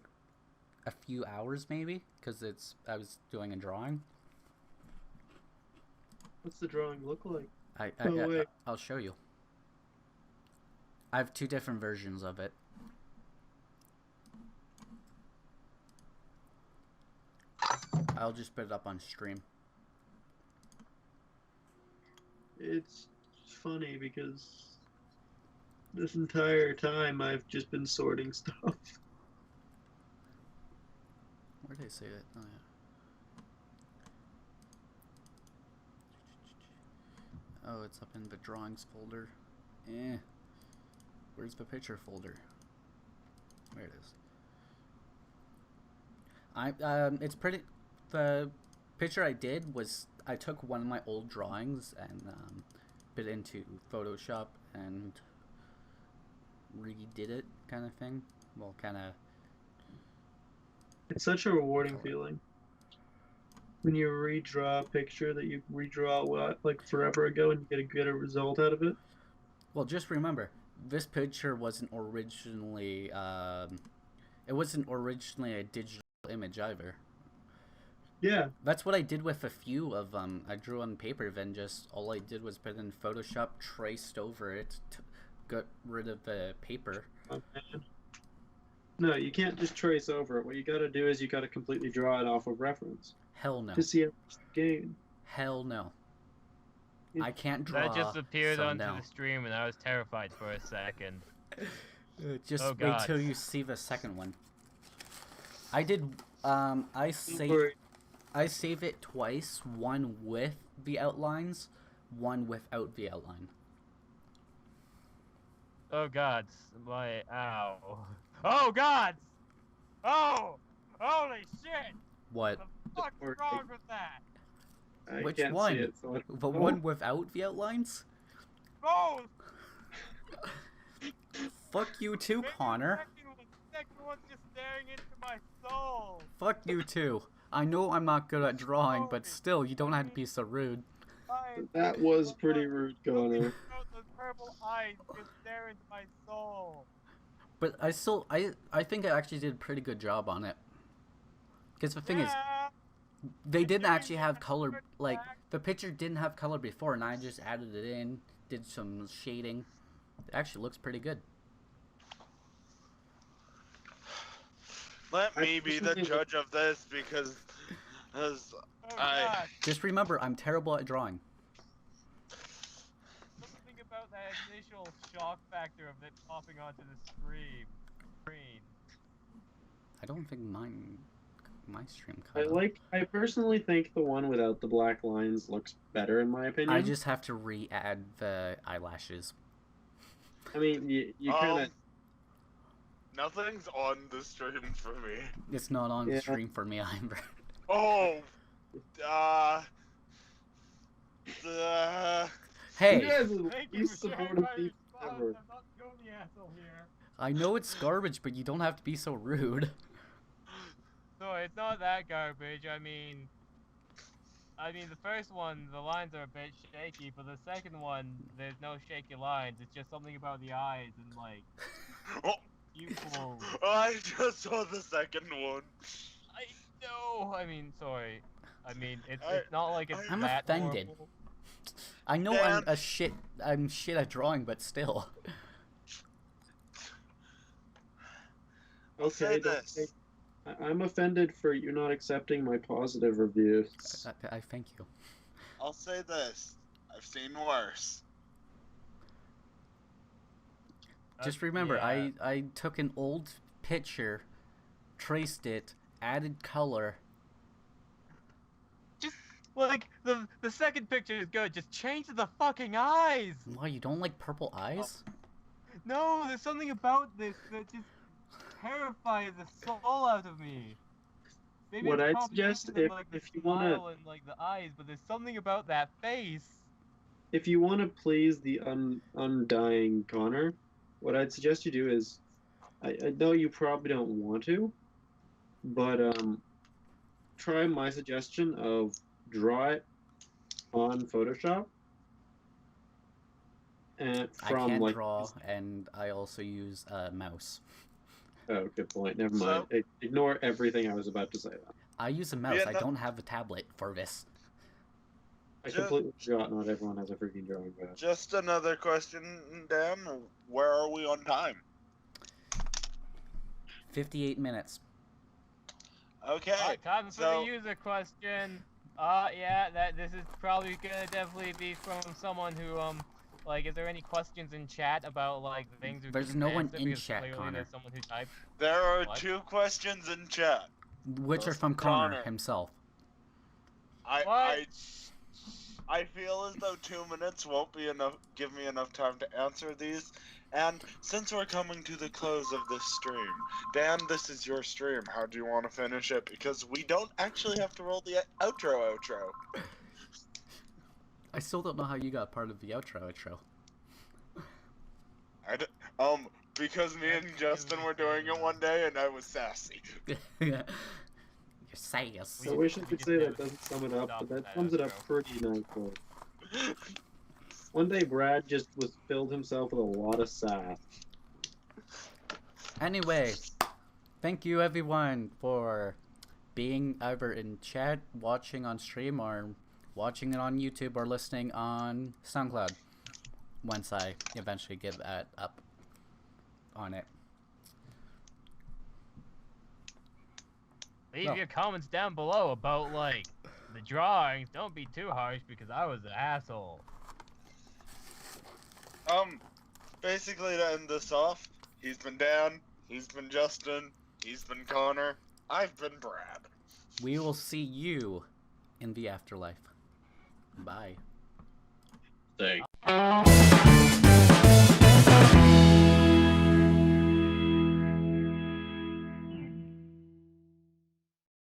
Speaker 2: a few hours maybe because I was doing a drawing.
Speaker 5: What's the drawing look like?
Speaker 2: I'll
Speaker 5: wait.
Speaker 2: show you. I have two different versions of it. I'll just put it up on stream.
Speaker 5: It's funny because this entire time I've just been sorting stuff.
Speaker 2: Where did I save it? Oh yeah. Oh, it's up in the drawings folder. Where's the picture folder? There it is. It's pretty. The picture I did was I took one of my old drawings and put it into Photoshop and redid it, kind of thing. Well, kind of
Speaker 5: It's such a rewarding feeling. When you redraw a picture that you redraw like forever ago and you get a good result out of it.
Speaker 2: Well, just remember, this picture wasn't originally a digital image either.
Speaker 5: Yeah.
Speaker 2: That's what I did with a few of them. I drew on paper, then just all I did was put it in Photoshop, traced over it, got rid of the paper.
Speaker 5: No, you can't just trace over it. What you gotta do is you gotta completely draw it off of reference.
Speaker 2: Hell no.
Speaker 5: To see how much you gain.
Speaker 2: Hell no. I can't draw.
Speaker 3: That just appeared onto
Speaker 2: no.
Speaker 3: the stream, and I was terrified for a second.
Speaker 2: Just
Speaker 3: Oh,
Speaker 2: wait
Speaker 3: God.
Speaker 2: till you see the second one. I did. I save it twice. One with the outlines, one without the outline.
Speaker 3: Oh God, my ow! Oh God! Oh! Holy shit!
Speaker 2: What?
Speaker 3: The fuck's wrong with that?
Speaker 5: I
Speaker 2: Which
Speaker 5: can't
Speaker 2: one?
Speaker 5: See it, so
Speaker 2: The one without the outlines?
Speaker 3: Both!
Speaker 2: Fuck you too, Connor.
Speaker 3: The second one's just staring into my soul.
Speaker 2: Fuck you too. I know I'm not good at drawing, but still, you don't have to be so rude.
Speaker 5: That was pretty rude, Connor.
Speaker 3: Those purple eyes just stare into my soul.
Speaker 2: But I think I actually did a pretty good job on it. Because the thing is, they didn't actually have color, like, the picture didn't have color before, and I just added it in, did some shading. It actually looks pretty good.
Speaker 4: Let me be the judge of this because I
Speaker 2: Just remember, I'm terrible at drawing.
Speaker 3: Something about that initial shock factor of it popping onto the screen.
Speaker 2: I don't think my stream
Speaker 5: I personally think the one without the black lines looks better in my opinion.
Speaker 2: I just have to re-add the eyelashes.
Speaker 5: I mean, you kind of.
Speaker 4: Nothing's on the stream for me.
Speaker 2: It's not on stream for me either.
Speaker 4: Oh,
Speaker 2: Hey,
Speaker 5: You guys are the
Speaker 3: Thank you
Speaker 5: least
Speaker 3: for sharing
Speaker 5: supportive
Speaker 3: my
Speaker 5: people
Speaker 3: response.
Speaker 5: ever.
Speaker 3: I'm not the only asshole here.
Speaker 2: I know it's garbage, but you don't have to be so rude.
Speaker 3: No, it's not that garbage. I mean, the first one, the lines are a bit shaky, but the second one, there's no shaky lines. It's just something about the eyes and like.
Speaker 4: Oh,
Speaker 3: People.
Speaker 4: I just saw the second one.
Speaker 3: I know. Sorry. It's not like it's
Speaker 2: I'm
Speaker 3: that
Speaker 2: offended.
Speaker 3: horrible.
Speaker 2: I know
Speaker 4: Dan.
Speaker 2: I'm shit at drawing, but still.
Speaker 4: I'll say this.
Speaker 5: I'm offended for you not accepting my positive reviews.
Speaker 2: I thank you.
Speaker 4: I'll say this. I've seen worse.
Speaker 2: Just remember,
Speaker 3: yeah.
Speaker 2: I took an old picture, traced it, added color.
Speaker 3: Just like the second picture is good. Just change the fucking eyes.
Speaker 2: Why, you don't like purple eyes?
Speaker 3: No, there's something about this that just terrifies the soul out of me. Maybe
Speaker 5: What
Speaker 3: it's
Speaker 5: I'd suggest
Speaker 3: combination of, like, the
Speaker 5: if you wanna
Speaker 3: smile and like the eyes, but there's something about that face.
Speaker 5: if you want to please the undying Connor, what I'd suggest you do is, I know you probably don't want to, but try my suggestion of draw it on Photoshop. And
Speaker 2: I
Speaker 5: from
Speaker 2: can't
Speaker 5: like,
Speaker 2: draw, and I also use a mouse.
Speaker 5: Oh, good point. Never mind. Ignore everything I was about to say. Then.
Speaker 2: I use a mouse.
Speaker 4: Yeah,
Speaker 2: I
Speaker 4: no-
Speaker 2: don't have a tablet for this.
Speaker 5: I completely forgot. Not everyone has a freaking drawing pad.
Speaker 4: Just another question, Dan. Where are we on time?
Speaker 2: 58 minutes.
Speaker 4: Okay.
Speaker 3: Time for
Speaker 4: so
Speaker 3: the user question. This is probably gonna definitely be from someone who like, is there any questions in chat about like the things?
Speaker 2: There's no one in chat, Connor.
Speaker 3: There's someone who typed.
Speaker 4: there are
Speaker 3: What?
Speaker 4: 2 questions in chat.
Speaker 2: Which are from Connor himself.
Speaker 4: I feel as though 2 minutes won't be enough. Give me enough time to answer these. And since we're coming to the close of this stream, Dan, this is your stream. How do you want to finish it? Because we don't actually have to roll the outro.
Speaker 2: I still don't know how you got part of the outro.
Speaker 4: because me and Justin were doing it one day, and I was sassy.
Speaker 2: You're sass.
Speaker 5: I wish I could say that doesn't sum it up, but that sums it up pretty nicely. One day Brad just filled himself with a lot of sass.
Speaker 2: Anyway, thank you everyone for being either in chat, watching on stream, or watching it on YouTube, or listening on SoundCloud once I eventually give that up on it.
Speaker 3: Leave your comments down below about, like, the drawings. Don't be too harsh because I was an asshole.
Speaker 4: Basically to end this off, he's been Dan, he's been Justin, he's been Connor, I've been Brad.
Speaker 2: We will see you in the afterlife. Bye.
Speaker 5: Thanks.